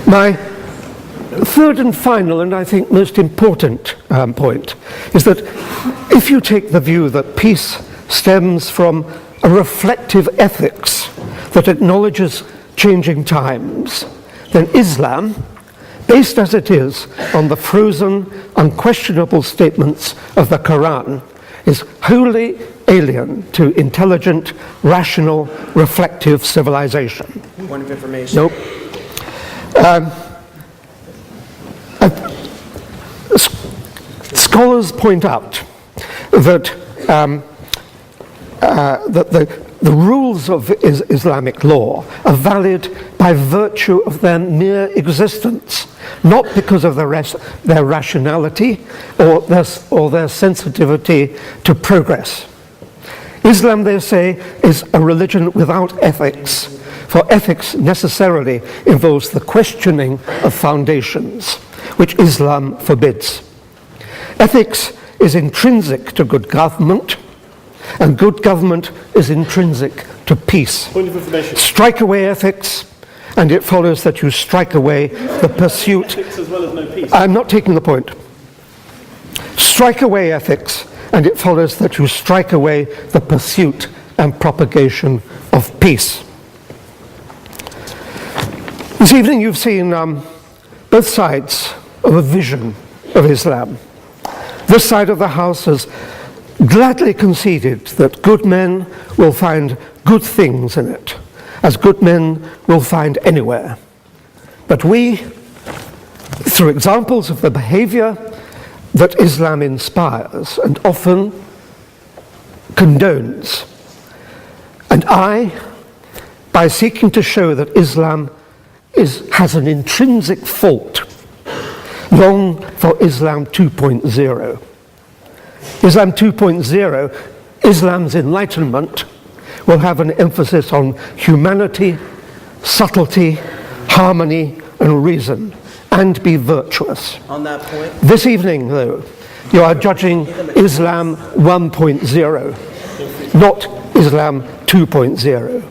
My third and final, and I think most important point, is that if you take the view that peace stems from a reflective ethics that acknowledges changing times, then Islam, based as it is on the frozen, unquestionable statements of the Quran, is wholly alien to intelligent, rational, reflective civilization. Point of information. Nope. Scholars point out that the rules of Islamic law are valid by virtue of their mere existence, not because of their rationality or their sensitivity to progress. Islam, they say, is a religion without ethics, for ethics necessarily involves the questioning of foundations, which Islam forbids. Ethics is intrinsic to good government, and good government is intrinsic to peace. Point of information. Strike away ethics, and it follows that you strike away the pursuit. Ethics as well as no peace. I'm not taking the point. Strike away ethics, and it follows that you strike away the pursuit and propagation of peace. This evening you've seen both sides of a vision of Islam. This side of the House has gladly conceded that good men will find good things in it, as good men will find anywhere. But we, through examples of the behavior that Islam inspires and often condones, and I, by seeking to show that Islam has an intrinsic fault, long for Islam 2.0. Islam 2.0, Islam's enlightenment, will have an emphasis on humanity, subtlety, harmony, and reason, and be virtuous. On that point, This evening, though, you are judging Islam 1.0, not Islam 2.0.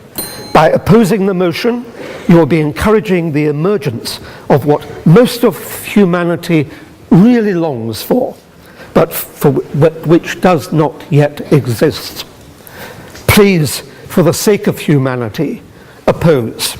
By opposing the motion, you will be encouraging the emergence of what most of humanity really longs for, but which does not yet exist. Please, for the sake of humanity, oppose.